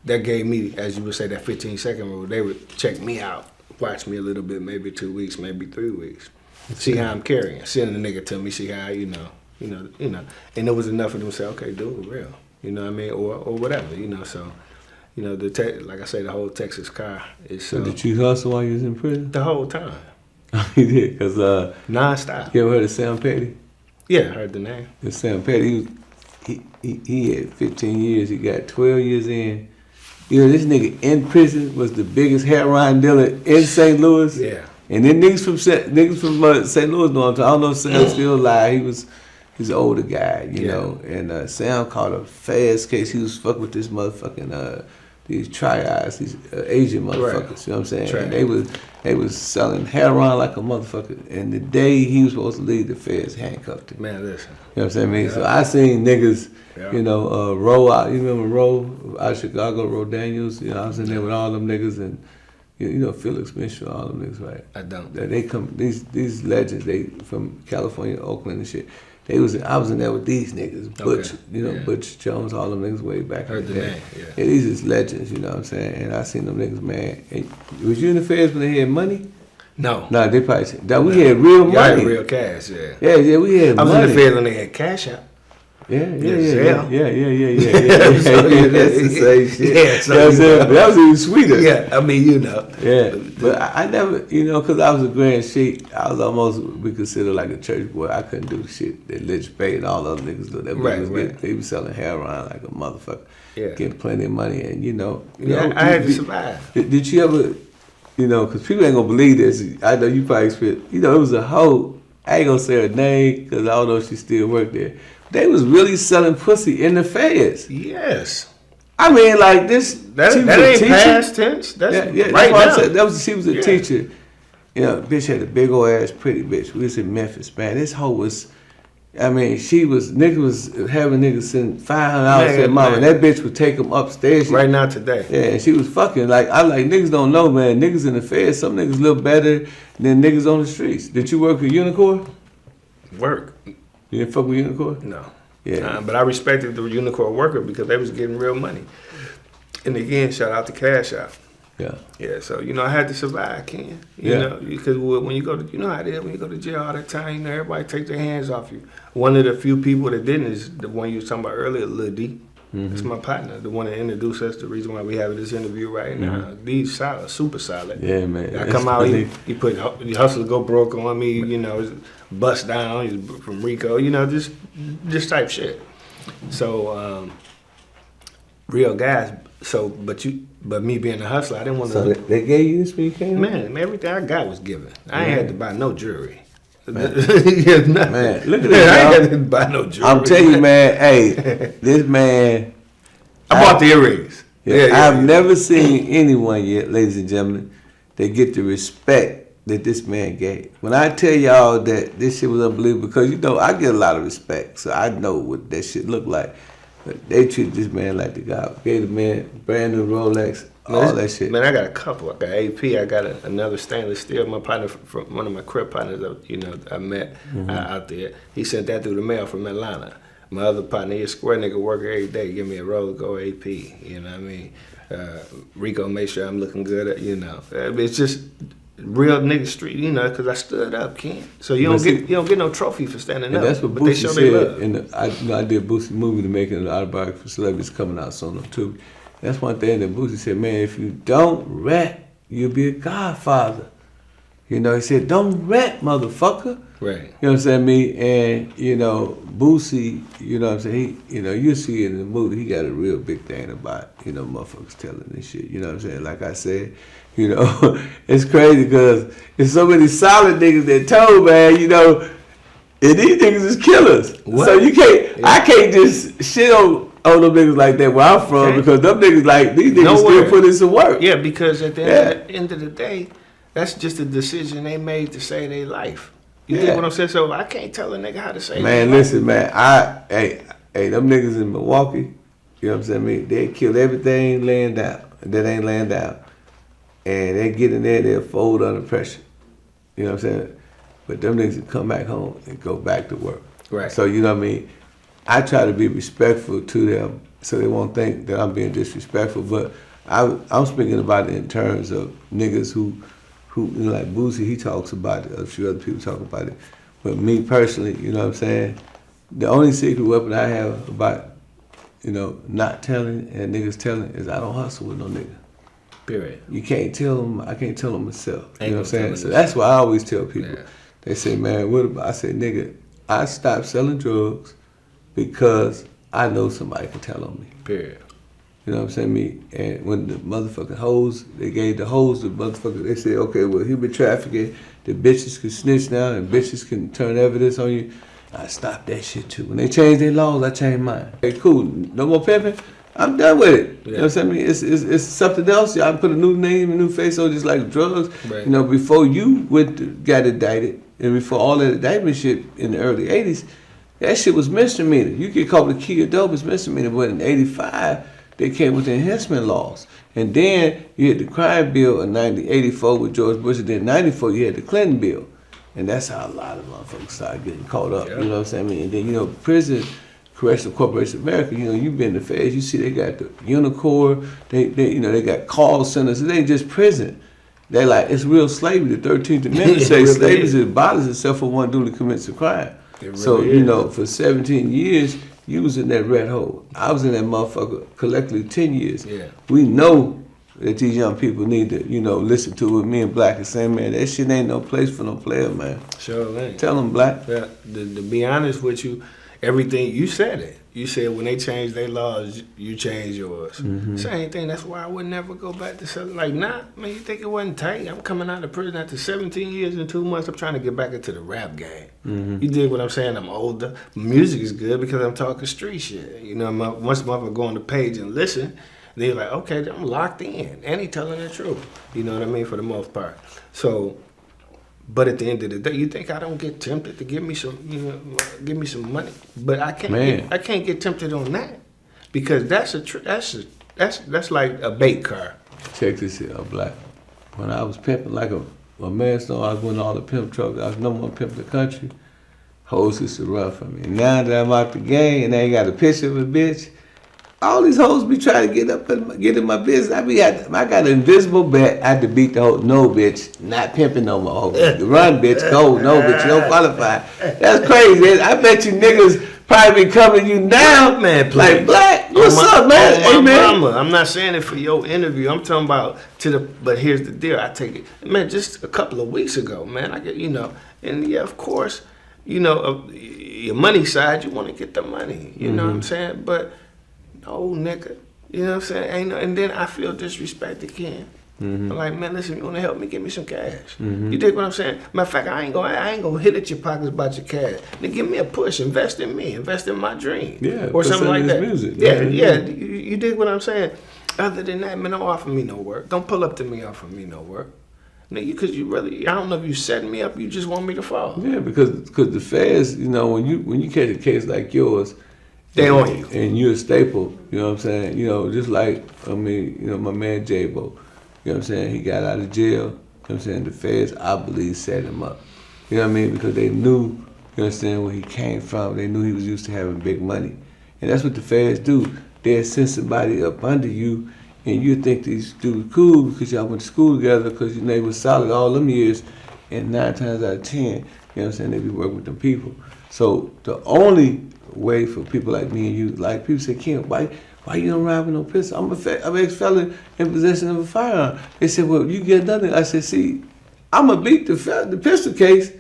that gave me, as you would say, that 15-second rule. They would check me out, watch me a little bit, maybe 2 weeks, maybe 3 weeks, see how I'm carrying. Send the nigga to me, see how, and it was enough for them to say, okay, dude, real. You know what I mean? Or whatever, So, like I say, the whole Texas car is. So did you hustle while you was in prison? The whole time. You did, because non-stop. You ever heard of Sam Petty? Yeah, I heard the name. The Sam Petty, he had 15 years. He got 12 years in. This nigga in prison was the biggest heroin dealer in St. Louis. Yeah. And then niggas from St. Louis know him. I don't know if Sam's still alive. He's an older guy, know. And Sam caught a fast case. He was fucking with this motherfucking these triads, these Asian motherfuckers. Right. You know what I'm saying? And they was selling heroin like a motherfucker. And the day he was supposed to leave, the feds handcuffed him. Man, listen. You know what I'm saying? Yeah. So I seen niggas, Roe out. You remember Roe out of Chicago, Roe Daniels? I was in there with all them niggas and. Felix Mitchell, all them niggas, right? I don't. They come, these legends, they from California, Oakland and shit. I was in there with these niggas, Butch, Butch Jones, all them niggas way back in the day. Yeah, these is legends, you know what I'm saying? And I seen them niggas, man. And was you in the feds when they had money? No. No, they probably said, we had real money. Y'all had real cash, yeah. Yeah, we had money. I was in the feds when they had cash out. Yeah. That's the same shit. Yeah, so but that was even sweeter. Yeah, I mean, Yeah, but I never, because I was a grand sheik, I was almost be considered like a church boy. I couldn't do the shit that Lich Bay and all the other niggas do. They was selling heroin like a motherfucker, getting plenty of money, and I had to survive. Did you ever, because people ain't gonna believe this. I know you probably experienced. It was a hoe. I ain't gonna say her name because I don't know if she still worked there. They was really selling pussy in the feds. Yes. I mean, like this. That ain't past tense. That's right now. She was a teacher. Bitch had a big old ass, pretty bitch. We was in Memphis, man. This hoe was. I mean, niggas was having niggas send $500 to their mama, and that bitch would take them upstairs. Right now, today. Yeah, and she was fucking niggas don't know, man. Niggas in the feds, some niggas live better than niggas on the streets. Did you work with Unicorn? Work. You didn't fuck with Unicorn? No. Yeah. But I respected the Unicorn worker because they was getting real money. And again, shout out to Cash Out. Yeah. Yeah, so, I had to survive, Ken. You know, because when you go to, how it is, when you go to jail all the time, everybody take their hands off you. One of the few people that didn't is the one you was talking about earlier, Lil D. That's my partner, the one that introduced us, the reason why we have this interview right now. D's solid, super solid. Yeah, man. I come out, he put Hustle Go Broke on me, bust down, he's from Rico, just type shit. So real guys. So, but me being a hustler, I didn't want to. So they gave you this weekend? Man, everything I got was given. I ain't had to buy no jewelry. Man, Yeah, nothing. man, look at this. I ain't had to buy no jewelry. I'm telling you, man. Hey, this man. I bought the earrings. Yeah, I've never seen anyone yet, ladies and gentlemen, that get the respect that this man gave. When I tell y'all that this shit was unbelievable, because you know I get a lot of respect, so I know what that shit look like. But they treat this man like the God. Gave the man brand new Rolex, all that shit. Man, I got a couple. I got AP. I got another stainless steel. My partner, from one of my crib partners, I met out there. He sent that through the mail from Atlanta. My other partner, he a square nigga, work every day. Give me a Rolex Gold AP. You know what I mean? Rico make sure I'm looking good. It's just real nigga street. You know, because I stood up, Ken. So you don't get no trophy for standing up. That's what but they Boosie show said. they love. I did Boosie movie to make an autobiography for celebrities coming out soon too. That's one thing that Boosie said, man, if you don't rap, you'll be a godfather. You know, he said, don't rap, motherfucker. Right. You know what I'm saying, me? And, you know, Boosie, you know what I'm saying, you see it in the movie, he got a real big thing about, motherfuckers telling this shit. You know what I'm saying? Like I said, it's crazy because there's so many solid niggas that told, man, and these niggas is killers. What? So I can't just shit on them niggas like that where I'm from because them niggas these niggas still put in some work. Yeah, because at the end of the day, that's just a decision they made to save their life. You think what I'm saying? So I can't tell a nigga how to save Man, their listen, man. Them niggas in Milwaukee, you know what I'm saying? Me, they kill everything laying down that ain't laying down. And they get in there, they'll fold under pressure. You know what I'm saying? But them niggas will come back home and go back to work. Right. So, you know what I mean? I try to be respectful to them so they won't think that I'm being disrespectful. But I'm speaking about it in terms of niggas who like Boosie, he talks about it. A few other people talk about it. But me personally, you know what I'm saying? The only secret weapon I have about, not telling and niggas telling is I don't hustle with no nigga. Period. You can't tell them, I can't tell them myself. You know what I'm saying? So that's why I always tell people. Yeah. They say, man, what about? I say, nigga, I stopped selling drugs because I know somebody can tell on me. Period. You know what I'm saying? Me and when the motherfucking hoes, they gave the hoes the motherfuckers, they said, okay, well, human trafficking, the bitches can snitch now and bitches can turn evidence on you. I stopped that shit too. When they changed their laws, I changed mine. Hey, cool, no more pimping. I'm done with it. Yeah. You know what I'm saying? It's something else. Y'all put a new name, a new face on, just like drugs. Right. Before you got indicted, and before all that indictment shit in the early 80s, that shit was misdemeanor. You get caught with a key of dope, it's misdemeanor. But in 85, they came with the enhancement laws. And then you had the crime bill in 84 with George Bush, and then in 94 you had the Clinton bill. And that's how a lot of motherfuckers started getting caught up. Yeah. You know what I'm saying? And then, prison, Correctional Corporation of America, you've been in the feds, you see they got the Unicorn, they got call centers, it ain't just prison. They it's real slavery. The 13th Amendment says slavery is abolished except for one duly commits a crime. Really so, for 17 years, you was in that red hole. I was in that motherfucker collectively 10 years. Yeah. We know that these young people need to, listen to what me and Black is saying, man, that shit ain't no place for no player, man. Sure ain't. Tell them, Black. Yeah, to be honest with you, everything, you said it. You said when they change their laws, you change yours. Mm-hmm. Same thing, that's why I would never go back to selling. Man, you think it wasn't tight? I'm coming out of prison after 17 years and 2 months. I'm trying to get back into the rap game. Mm-hmm. You dig what I'm saying? I'm older. Music is good because I'm talking street shit. Once a month I go on the page and listen, they're like, okay, I'm locked in. And he telling the truth. You know what I mean? For the most part. So, but at the end of the day, you think I don't get tempted to give me some money? But I can't. I can't get tempted on that because that's like a bait car. Check this out, Black. When I was pimping like a man, I was winning all the pimp trucks. I was no more pimp the country. Hoes used to run from me. Now that I'm out the game and I ain't got a picture of a bitch, all these hoes be trying to get in my business. I got an invisible bet. I had to beat the hoe. No, bitch, not pimping no more. Run, bitch, go. No, bitch, you don't qualify. That's crazy. I bet you niggas probably be coming you down, man. Please. Like, Black, what's up, man? Hey, man. Mama, I'm not saying it for your interview. I'm talking about but here's the deal. I take it, man. Just a couple of weeks ago, man. I get, and yeah, of course, your money side, you want to get the money. You know what I'm saying? But no, nigga, You know what I'm saying? Ain't no, and then I feel disrespected again. I'm like, man, listen, you want to help me? Give me some cash. You dig what I'm saying? Matter of fact, I ain't gonna hit at your pockets about your cash. Then give me a push. Invest in me. Invest in my dream. Yeah, or something like that. Music. Yeah. You dig what I'm saying? Other than that, man, don't offer me no work. Don't pull up to me, offer me no work. Nigga, because you really, I don't know if you setting me up, you just want me to fall. Yeah, because the feds, you know, when you catch a case like yours, they on you. And you're a staple, you know what I'm saying? You know, just like, I mean, you know, my man J-Bo, you know what I'm saying? He got out of jail, you know what I'm saying? The feds, I believe, set him up. You know what I mean? Because they knew, you understand, where he came from. They knew he was used to having big money. And that's what the feds do. They'll send somebody up under you, and you think these dudes cool because y'all went to school together, because you know they was solid all them years, and 9 times out of 10, you know what I'm saying, they be working with them people. So the only way for people like me and you, like people say, Kim, why you don't ride with no pistol? I'm an ex-felon in possession of a firearm. They said, well, you get nothing. I said, see, I'm gonna beat the pistol case.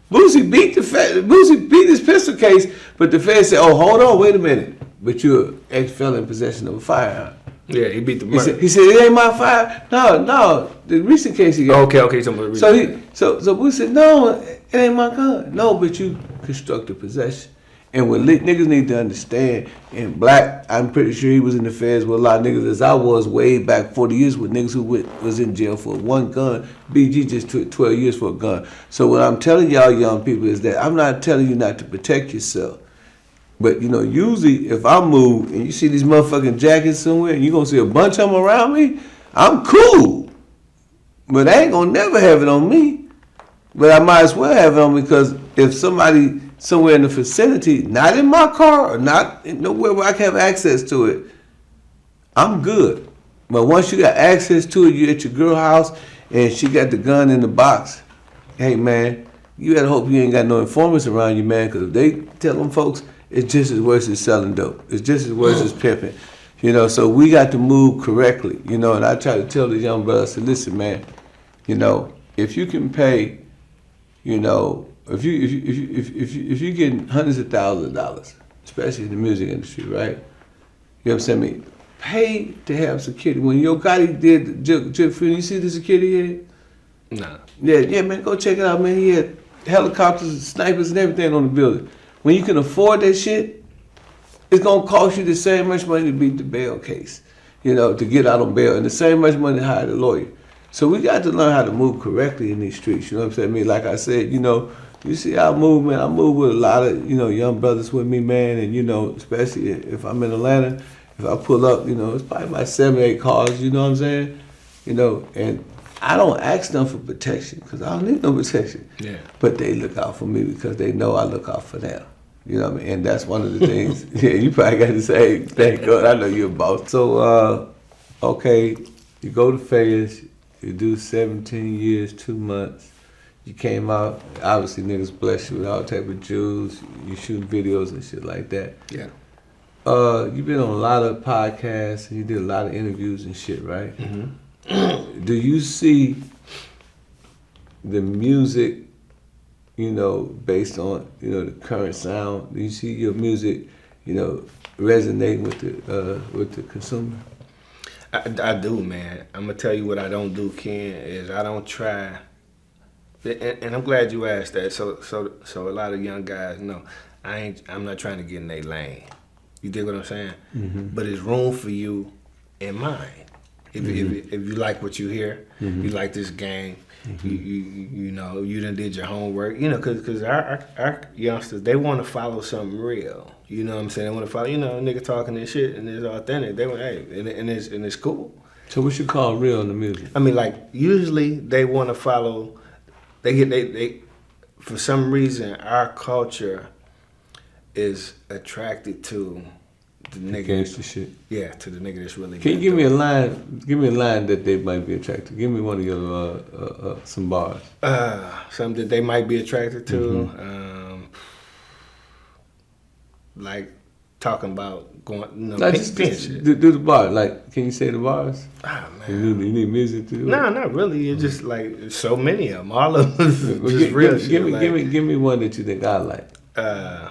Boosie beat this pistol case, but the Fed said, oh, hold on, wait a minute. But you're an ex-felon in possession of a firearm. Yeah, he beat the murder. He said, it ain't my fire. No, the recent case he got. Okay, somebody. So Boosie said, no, it ain't my gun. No, but you constructive possession. And what niggas need to understand, and Black, I'm pretty sure he was in the feds with a lot of niggas as I was way back 40 years with niggas who was in jail for one gun. BG just took 12 years for a gun. So what I'm telling y'all young people is that I'm not telling you not to protect yourself. But, you know, usually if I move and you see these motherfucking jackets somewhere and you're going to see a bunch of them around me, I'm cool. But I ain't going to never have it on me. But I might as well have it on me, because if somebody somewhere in the vicinity, not in my car or not nowhere where I can have access to it, I'm good. But once you got access to it, you're at your girl house and she got the gun in the box, hey man, you gotta hope you ain't got no informants around you, man, because if they tell them folks, it's just as worse as selling dope. It's just as worse as pimping. You know, so we got to move correctly, you know, and I try to tell the young brothers, I say, listen, man, you know, if you can pay, you know, if you getting hundreds of thousands of dollars, especially in the music industry, right? You know what I'm saying? I mean, pay to have security. When Yo Gotti did Jig Free, you see the security here? Nah. Yeah, man, go check it out, man. He had helicopters, snipers, and everything on the building. When you can afford that shit, it's gonna cost you the same much money to beat the bail case, you know, to get out on bail, and the same much money to hire the lawyer. So we got to learn how to move correctly in these streets. You know what I'm saying? I mean, like I said, you know, you see how I move, man. I move with a lot of, you know, young brothers with me, man. And, you know, especially if I'm in Atlanta, if I pull up, you know, it's probably about 7, 8 cars, you know what I'm saying? You know, and I don't ask them for protection because I don't need no protection. Yeah. But they look out for me because they know I look out for them. You know what I mean? And that's one of the things. Yeah, you probably got to say, thank God, I know you're a boss. So, okay, you go to Fayette, you do 17 years, 2 months. You came out, obviously niggas bless you with all type of jewels. You shooting videos and shit like that. Yeah. You've been on a lot of podcasts and you did a lot of interviews and shit, right? Mm-hmm. Do you see the music, you know, based on, you know, the current sound? Do you see your music, you know, resonating with the consumer? I do, man. I'm gonna tell you what I don't do, Ken, is I don't try. And I'm glad you asked that. So a lot of young guys know I'm not trying to get in their lane. You dig what I'm saying? Mm-hmm. But it's room for you in mine. If you like what you hear, you like this game, you know, you done did your homework, you know, because our youngsters, they want to follow something real. You know what I'm saying? They want to follow, you know, a nigga talking this shit and it's authentic. They want, hey, and it's cool. So what you call real in the music? I mean, like, usually they want to follow. They for some reason, our culture is attracted to the nigga. Gangsta shit. Yeah, to the nigga that's really. Can you give me a line? Give me a line that they might be attracted. Give me one of your some bars. Something that they might be attracted to. Like talking about going, you know, like just do the bar. Like, can you say the bars? Ah, man. You need music to do it? No, not really. It's just like so many of them. All of them is just real shit. Give me one that you think I like.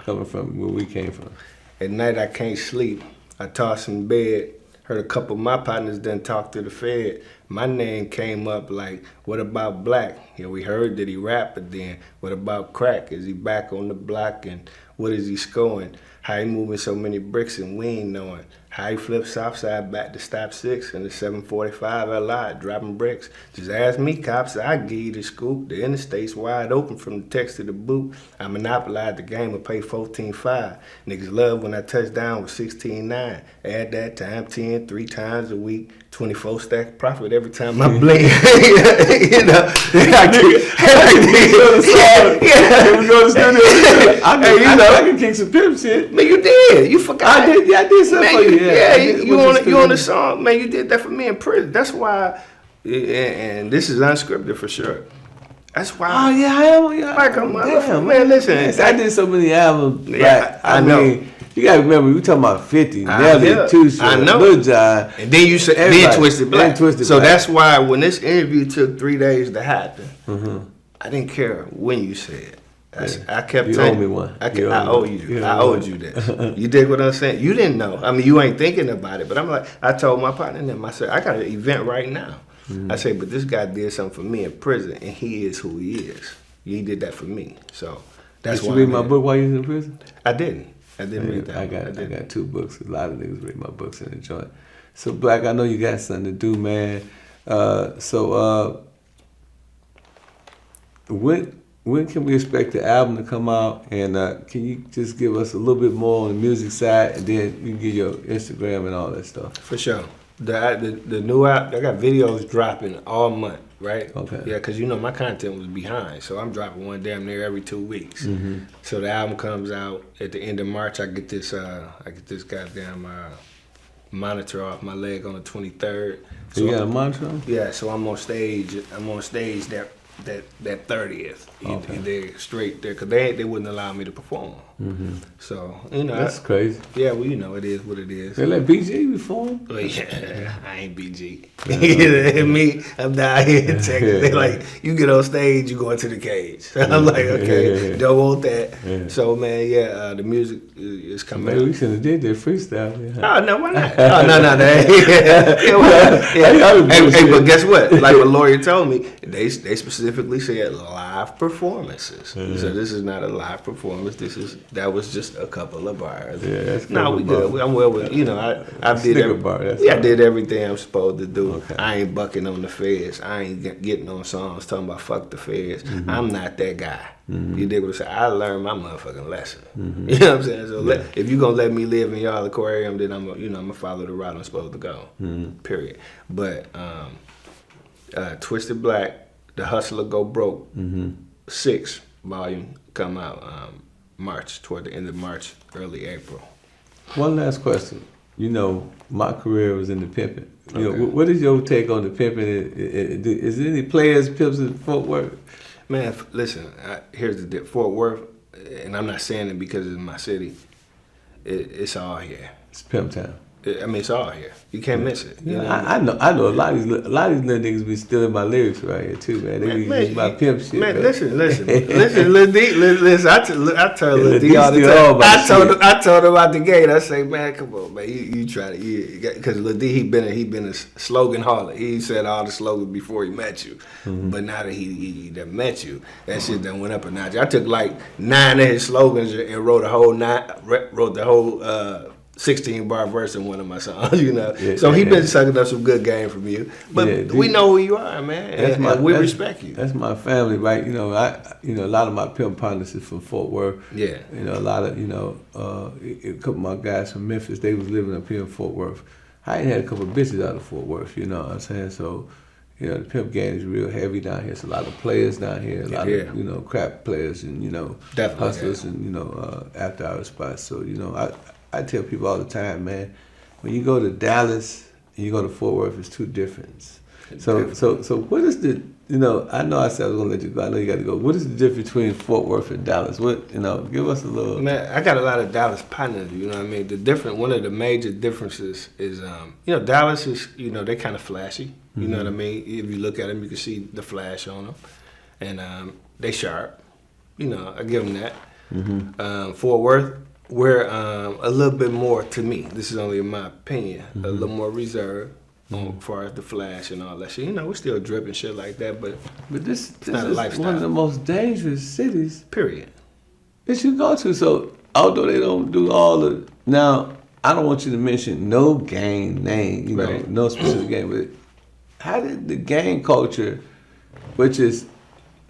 Coming from where we came from. At night I can't sleep. I toss in bed. heard a couple of my partners done talk to the Fed. My name came up like, what about Black? You know, we heard that he rapped, but then what about crack? Is he back on the block, and what is he scoring? How he moving so many bricks and we ain't knowing. How he flipped Southside back to stop 6 in the 745 LI, dropping bricks. Just ask me, cops, I give you the scoop. The interstate's wide open from the text to the boot. I monopolized the game and pay 14.5. Niggas love when I touch down with 16.9. Add that time 10, 3 times a week. 24 stack profit every time I blink. You know, I can kick some pimp shit. Man, you did. You forgot. I did something for you. Yeah, you on the song, man. You did that for me in prison. That's why, and this is unscripted for sure. That's why. Oh yeah, I am. Yeah. Like a motherfucker, man. Listen, yes, I did so many albums. Yeah, I know. Mean, you gotta remember, we talking about 50, Nelly, Too Short, I know. Lil Jon, and then you said, then Twisted Black. So Black. that's why when this interview took 3 days to happen, I didn't care when you said. I kept you telling owe me one. I owe you. I owed you that. You dig what I'm saying? You didn't know. I mean, you ain't thinking about it. But I'm like, I told my partner and them, I said, I got an event right now. I said, but this guy did something for me in prison, and he is who he is. He did that for me. So that's why. Did you read my book while you was in prison? I didn't read that. I got 2 books. A lot of niggas read my books and enjoy it. So Black, I know you got something to do, man. When can we expect the album to come out? And can you just give us a little bit more on the music side, and then you can give your Instagram and all that stuff. For sure. The new app, I got videos dropping all month, right? Okay. Yeah, because you know my content was behind, so I'm dropping one damn near every 2 weeks. So the album comes out at the end of March. I get this goddamn monitor off my leg on the 23rd. So you got a monitor? Yeah. So I'm on stage. That 30th. Okay. They're straight there because they wouldn't allow me to perform. So you know that's crazy. Yeah, well, you know it is what it is. They let BG perform? Well, yeah, I ain't BG. Me, I'm down here in Texas. They like, you get on stage, you go into the cage. I'm like, okay, don't want that. So man, yeah, the music is coming. Maybe we should have did that freestyle. Yeah. Oh no, why not? Oh no. Hey, but guess what? Like what Lawyer told me, they specifically said live performances. So this is not a live performance. That was just a couple of bars. Yeah, that's cool. No, we good. I'm well with, you know, I did I did everything I'm supposed to do. Okay. I ain't bucking on the feds. I ain't getting on songs talking about fuck the feds. I'm not that guy. You dig what I'm saying? I learned my motherfucking lesson. You know what I'm saying? So if you gonna let me live in y'all aquarium, then I'm gonna follow the route I'm supposed to go. Period. But Twisted Black, The Hustler Go Broke, 6 volume come out March, toward the end of March, early April. One last question. You know, my career was in the pimping. You know, what is your take on the pimping? Is there any players, pimps in Fort Worth? Man, listen, here's the deal. Fort Worth, and I'm not saying it because it's my city, it's all here. It's pimp town. I mean, it's all here. You can't miss it. You know I know. A lot of these little niggas be stealing my lyrics right here too, man. They be using my pimp shit. Man, listen, Lil D, listen. I tell Lil D all the time. I told him out the gate. I say, man, come on, man. You try to, because Lil D, he been a slogan hauler. He said all the slogans before he met you, but now that he done met you, that shit done went up a notch. I took like 9 of his slogans and wrote the whole 16-bar verse in one of my songs, you know. So he been sucking up some good game from you. But we know who you are, man. And we respect you. That's my family, right? You know, a lot of my pimp partners is from Fort Worth. Yeah. You know, a lot of, a couple of my guys from Memphis, they was living up here in Fort Worth. I ain't had a couple of bitches out of Fort Worth, you know what I'm saying? So, the pimp game is real heavy down here. It's a lot of players down here, a lot of, crap players and, definitely hustlers and, after hour spots. So, I tell people all the time, man, when you go to Dallas and you go to Fort Worth, it's 2 different. So what is the, I know I said I was gonna let you go. I know you got to go. What is the difference between Fort Worth and Dallas? What, give us a little. Man, I got a lot of Dallas partners. You know what I mean? One of the major differences is, Dallas is, they kind of flashy. You know what I mean? If you look at them, you can see the flash on them, and they sharp. I give them that. Fort Worth. we're a little bit more, to me, this is only in my opinion, a little more reserved as far as the flash and all that shit. You know, we're still dripping shit like that, but this not a is lifestyle. one of the most dangerous cities Period. that you go to. So although they don't do all the now, I don't want you to mention no gang name, you know, Right. no specific gang, but how did the gang culture, which is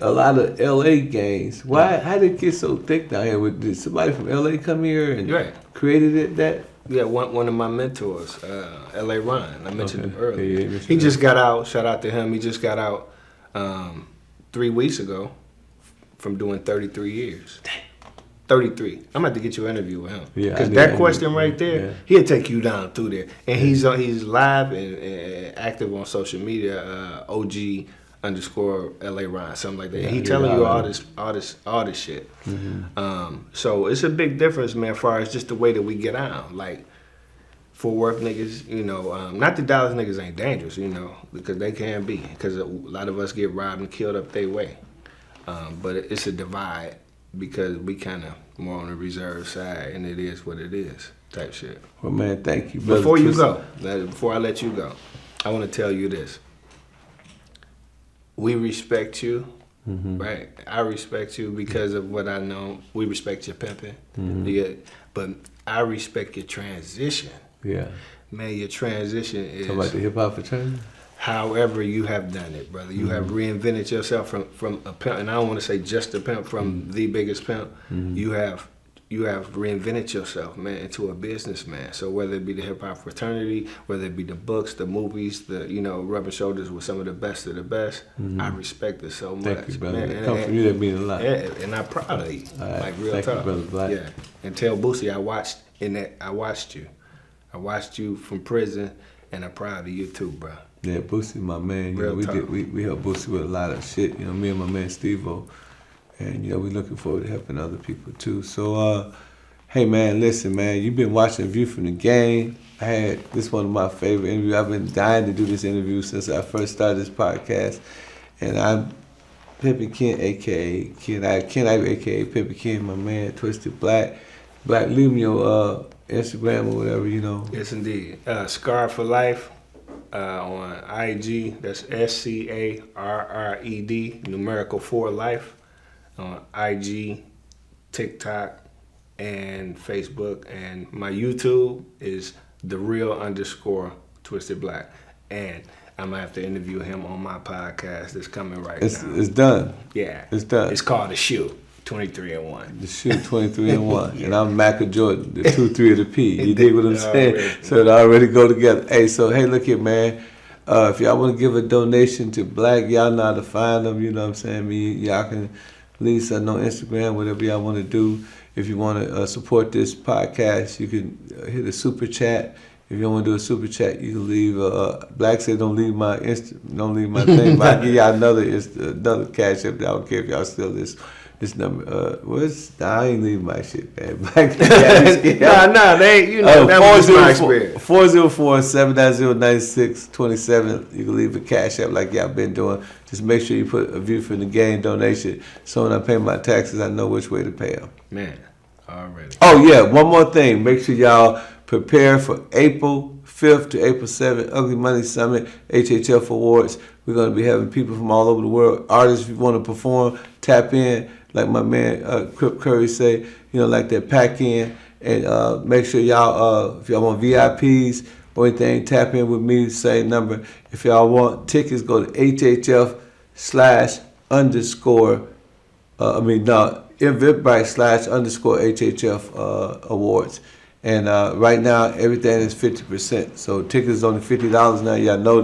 a lot of LA gangs, how did it get so thick down here? Did somebody from LA come here and Right. created it that? Yeah, one of my mentors, L.A. Ryan. I mentioned him earlier. Yeah, you mentioned he that. just got out. Shout out to him. He just got out 3 weeks ago from doing 33 years. 33. I'm about to get you an interview with him. Yeah, Because I that need- question right there, yeah. he'll take you down through there. And he's live and active on social media. OG _ LA Ryan, something like that. Yeah, He yeah, telling you I all this shit. So it's a big difference, man, as far as just the way that we get out. Like Fort Worth niggas, you know, not that Dallas niggas ain't dangerous, you know, because they can be. Because a lot of us get robbed and killed up their way. But it's a divide because we kind of more on the reserve side, and it is what it is type shit. Well, man, thank you, brother. Before I let you go, I want to tell you this. We respect you, right? I respect you because of what I know. We respect your pimping, yeah, but I respect your transition. Yeah. Man, your transition is Talk about the hip hop fraternity. however you have done it, brother. You have reinvented yourself from a pimp, and I don't want to say just a pimp, from the biggest pimp. You have reinvented yourself, man, into a businessman. So whether it be the hip hop fraternity, whether it be the books, the movies, the rubbing shoulders with some of the best, I respect it so much. Thank you, brother. Man. It come from you, that means a lot. And I'm proud of you. All right. Like real Thank you, talk. brother Black. Yeah. And tell Boosie I watched you. I watched you from prison, and I'm proud of you too, bro. Yeah, Boosie, my man. You Real know, we talk. we helped Boosie with a lot of shit. You know, me and my man Steve-O. And, you know, we're looking forward to helping other people, too. So, hey, man, listen, man. You've been watching View from the Game. This one of my favorite interviews. I've been dying to do this interview since I first started this podcast. And I'm Pimpin Ken, a.k.a. Ken Ivy, a.k.a. Pimpin Ken, my man, Twisted Black. Black, leave me your Instagram or whatever, you know. Yes, indeed. Scar for Life on IG. That's SCARRED, numerical 4 life on IG, TikTok, and Facebook. And my YouTube is _the_real Twisted Black. And I'm going to have to interview him on my podcast that's coming now. It's done. Yeah. It's done. It's called The Shoe, 23-1. The shoe 23-1, and I'm Maca Jordan, the 2-3 of the P. You dig what I'm saying? Already. So it already go together. Hey, look here, man. If y'all want to give a donation to Black, y'all know how to find them. You know what I'm saying? Y'all can leave something on Instagram, whatever y'all want to do. If you want to support this podcast, you can hit a super chat. If you don't want to do a super chat, you can leave. Black said, "Don't leave my thing." But I'll give y'all another cash app. I don't care if y'all steal this number. I ain't leaving my shit, man. Black, Nah, they ain't. You know, that was my experience. 404-790-9627. You can leave a cash app like y'all been doing. Just make sure you put a View from the Game donation. So when I pay my taxes, I know which way to pay them. Man, already. Oh yeah, one more thing. Make sure y'all prepare for April 5th to April 7th, Ugly Money Summit, HHF Awards. We're going to be having people from all over the world. Artists, if you want to perform, tap in. Like my man Crip Curry say, like that pack in. And make sure y'all, if y'all want VIPs or anything, tap in with me, same number. If y'all want tickets, go to HHF/Eventbrite/_HHF awards. And right now, everything is 50%. So tickets is only $50 now. Y'all know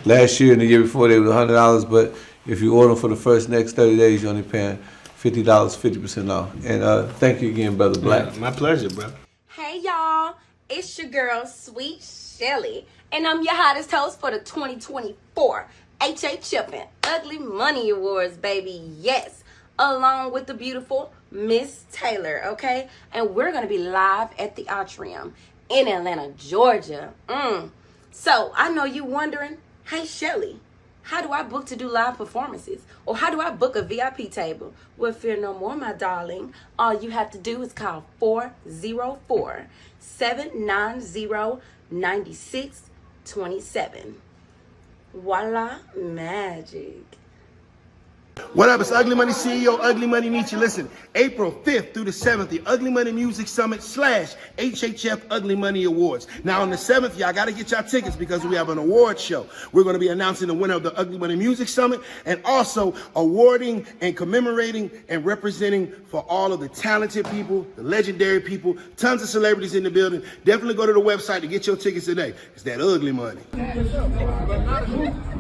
last year and the year before they were $100. But if you order for the next 30 days, you're only paying $50, 50% off. And thank you again, Brother Black. Yeah, my pleasure, bro. Hey y'all, it's your girl Sweet Shelly, and I'm your hottest host for the 2024 HHF and Ugly Money Awards, baby. Yes, along with the beautiful Miss Taylor, okay? And we're gonna be live at the Atrium in Atlanta, Georgia. So I know you wondering, hey Shelly, How do I book to do live performances? Or how do I book a VIP table? Well, fear no more, my darling. All you have to do is call 404-790-9627. Voila, magic. What up? It's Ugly Money CEO, Ugly Money Meet You. Listen, April 5th through the 7th, the Ugly Money Music Summit / HHF Ugly Money Awards. Now on the 7th, y'all got to get y'all tickets because we have an award show. We're going to be announcing the winner of the Ugly Money Music Summit and also awarding and commemorating and representing for all of the talented people, the legendary people, tons of celebrities in the building. Definitely go to the website to get your tickets today. It's that ugly money.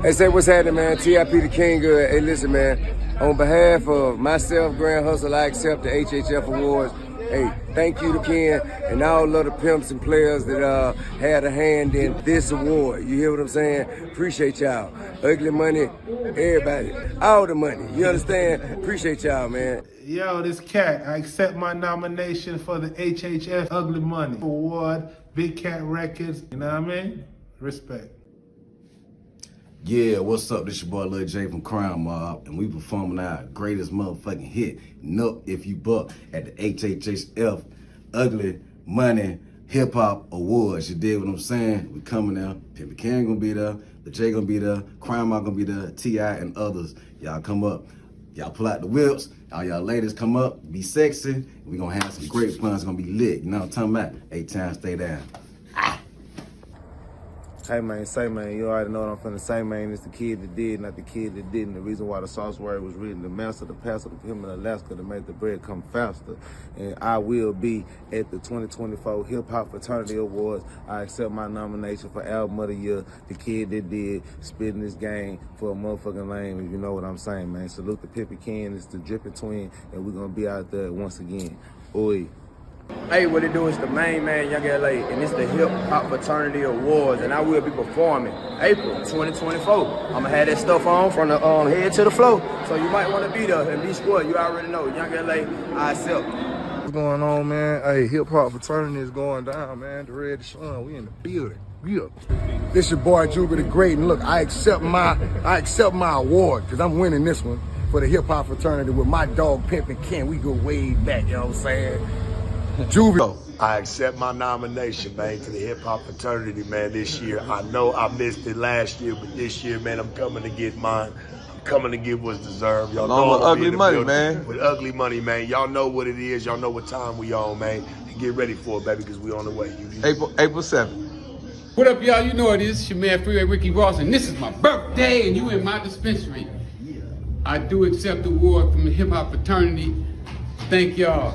Hey, say what's happening, man. TIP the King. Hey, listen, man. On behalf of myself, Grand Hustle, I accept the HHF Awards. Hey, thank you to Ken and all of the pimps and players that had a hand in this award. You hear what I'm saying? Appreciate y'all. Ugly money, everybody. All the money. You understand? Appreciate y'all, man. Yo, this Cat. I accept my nomination for the HHF Ugly Money Award. Big Cat Records. You know what I mean? Respect. Yeah, what's up? This your boy Lil J from Crime Mob, and we performing our greatest motherfucking hit, Nup If You Buck, at the HHF Ugly Money Hip Hop Awards. You dig what I'm saying? We coming there. Pimpin King gonna be there. Lil J gonna be there. Crime Mob gonna be there. T.I. and others. Y'all come up. Y'all pull out the whips. All y'all ladies come up. Be sexy. And we gonna have some great fun. It's gonna be lit. You know what I'm talking about? 8 times, stay down. Hey, man, say, man, you already know what I'm finna say, man. It's the kid that did, not the kid that didn't. The reason why the sauce word was written, the master, the pastor, the him in Alaska to make the bread come faster. And I will be at the 2024 Hip Hop Fraternity Awards. I accept my nomination for Album of the Year, the kid that did, spitting this game for a motherfucking lane, if you know what I'm saying, man. Salute the Pimpin King, it's the dripping twin, and we're gonna be out there once again. Oi. Hey, what it do is the main man, Young LA, and it's the Hip Hop Fraternity Awards, and I will be performing April 2024. I'm gonna have that stuff on from the head to the floor, so you might want to be there and be square. You already know, Young LA, I accept. What's going on, man? Hey, Hip Hop Fraternity is going down, man. The Red Sun, we in the building. Yeah. This your boy Juba the Great, and look, I accept my award, because I'm winning this one for the Hip Hop Fraternity with my dog Pimpin Ken. We go way back, you know what I'm saying? Juvie. I accept my nomination, man, to the Hip Hop Fraternity, man, this year. I know I missed it last year, but this year, man, I'm coming to get mine. I'm coming to get what's deserved. Y'all know with Ugly Money, man. With Ugly Money, man. Y'all know what it is. Y'all know what time we on, man. And get ready for it, baby, because we on the way. April 7th. What up, y'all? You know it is. It's your man, Freeway Ricky Ross, and this is my birthday, and you in my dispensary. I do accept the award from the Hip Hop Fraternity. Thank y'all.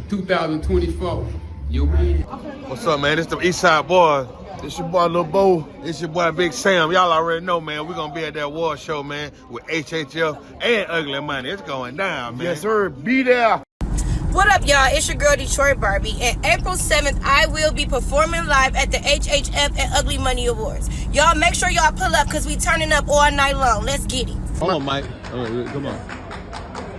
2024. Yo, man. What's up, man? It's the Eastside Boy. It's your boy Lil Bo. It's your boy Big Sam. Y'all already know, man. We're gonna be at that award show, man, with HHF and Ugly Money. It's going down, man. Yes, sir. Be there. What up, y'all? It's your girl, Detroit Barbie. And April 7th, I will be performing live at the HHF and Ugly Money Awards. Y'all make sure y'all pull up because we turning up all night long. Let's get it. Hold on, Mike. Come on.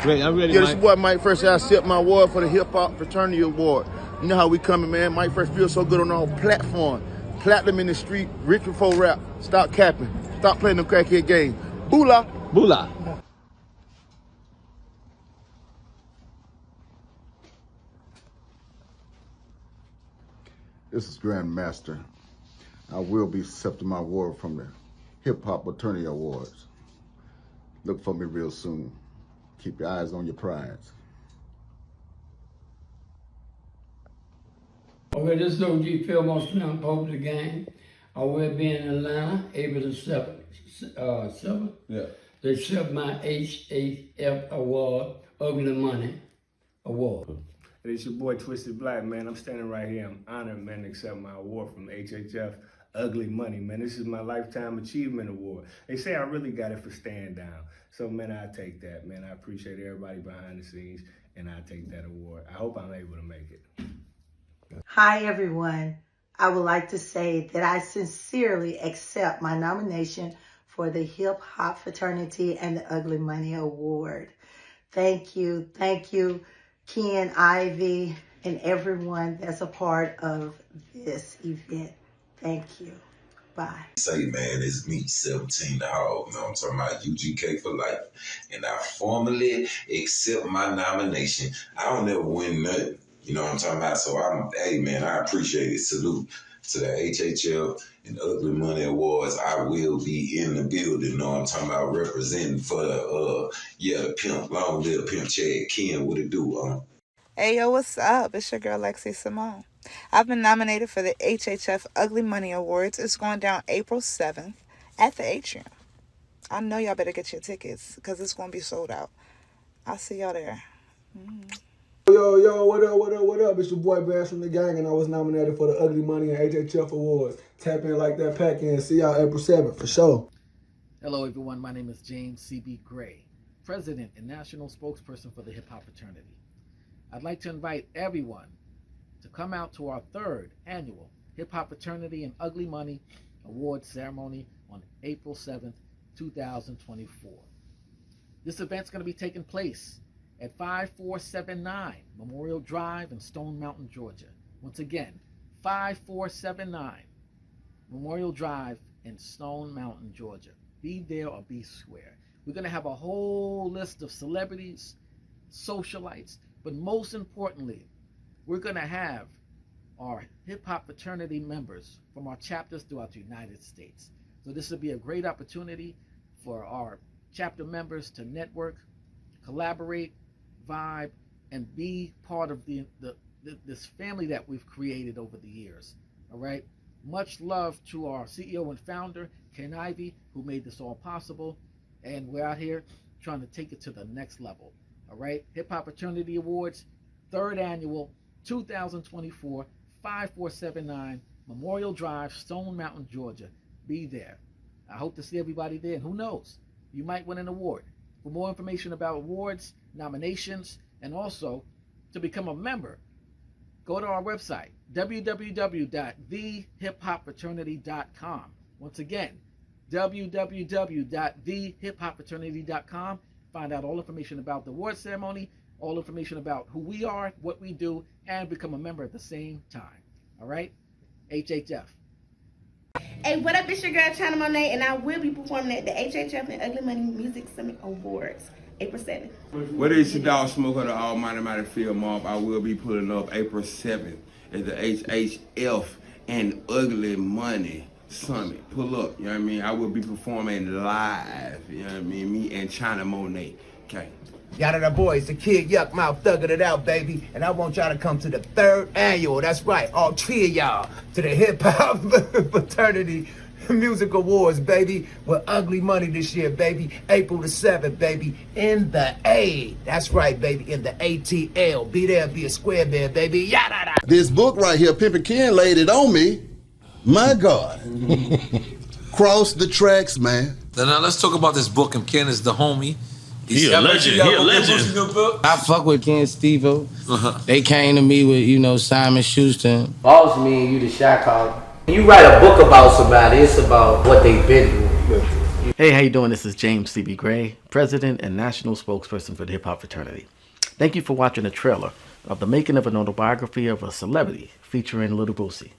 Ready, I'm ready, Yeah, Mike. this boy Mike Fresh. I accept my award for the Hip Hop Fraternity Award. You know how we coming, man. Mike Fresh feels so good on all platforms. Platinum in the street, rich before rap. Stop capping. Stop playing them crackhead games. Boola. Boola. This is Grandmaster. I will be accepting my award from the Hip Hop Fraternity Awards. Look for me real soon. Keep your eyes on your prize. Okay, this is OG Phil Mostrino over the game. I will be in Atlanta, April the 7th. Yeah. They accept my HHF award, Ugly Money Award. It's your boy Twisted Black, man. I'm standing right here. I'm honored, man, to accept my award from HHF Ugly Money, man. This is my Lifetime Achievement Award. They say I really got it for staying down. So, man, I take that, man. I appreciate everybody behind the scenes, and I take that award. I hope I'm able to make it. Hi, everyone. I would like to say that I sincerely accept my nomination for the Hip Hop Fraternity and the Ugly Money Award. Thank you, Ken, Ivy, and everyone that's a part of this event. Thank you. Bye. Say, man, it's me, 17 the Hog. You know what I'm talking about? UGK for life. And I formally accept my nomination. I don't ever win nothing. You know what I'm talking about? So hey, man, I appreciate it. Salute to the HHF and Ugly Money Awards. I will be in the building. You know what I'm talking about? Representing for the pimp. Long live Pimp Chad Ken. What it do, Hey, yo, what's up? It's your girl, Lexi Simone. I've been nominated for the HHF Ugly Money Awards. It's going down April 7th at the Atrium. I know y'all better get your tickets because it's going to be sold out. I'll see y'all there. Yo, what up? It's your boy Bass from the gang, and I was nominated for the Ugly Money and HHF Awards. Tap in like that, pack in. See y'all April 7th, for sure. Hello, everyone. My name is James C.B. Gray, President and National Spokesperson for the Hip Hop Fraternity. I'd like to invite everyone to come out to our 3rd annual Hip Hop Fraternity and Ugly Money Awards ceremony on April 7th, 2024. This event's going to be taking place at 5479 Memorial Drive in Stone Mountain, Georgia. Once again, 5479 Memorial Drive in Stone Mountain, Georgia. Be there or be square. We're going to have a whole list of celebrities, socialites, but most importantly, we're going to have our hip-hop fraternity members from our chapters throughout the United States. So this will be a great opportunity for our chapter members to network, collaborate, vibe, and be part of this family that we've created over the years. All right? Much love to our CEO and founder, Ken Ivey, who made this all possible. And we're out here trying to take it to the next level. All right, Hip Hop Fraternity Awards, 3rd annual, 2024, 5479 Memorial Drive, Stone Mountain, Georgia. Be there. I hope to see everybody there. And who knows, you might win an award. For more information about awards, nominations, and also to become a member, go to our website, www.thehiphopfraternity.com. Once again, www.thehiphopfraternity.com. Find out all information about the award ceremony, all information about who we are, what we do, and become a member at the same time. All right? HHF. Hey, what up? It's your girl, China Monet, and I will be performing at the HHF and Ugly Money Music Summit Awards, April 7th. What is your dog Smoke of the Almighty Field Mob? I will be pulling up April 7th at the HHF and Ugly Money Summit. Pull up, you know what I mean? I will be performing live, you know what I mean? Me and China Monet. Okay. Y'all the boys, the Kid Yuck Mouth thugging it out, baby. And I want y'all to come to the 3rd annual, that's right, all 3 of y'all, to the Hip Hop Fraternity Music Awards, baby, with Ugly Money this year, baby. April the 7th, baby, in the A. That's right, baby, in the ATL. Be there, be a square bear, baby. Yada. This book right here, Pimpin Ken laid it on me. My God. Cross the tracks, man. Now let's talk about this book. And Ken is the homie. He a legend. He a legend. I fuck with Ken Steve-O. They came to me with, Simon Schuster. Boss me and you the shot caller. You write a book about somebody, it's about what they've been through. Hey, how you doing? This is James C.B. Gray, President and National Spokesperson for the Hip Hop Fraternity. Thank you for watching the trailer of the making of an autobiography of a celebrity featuring Little Boosie.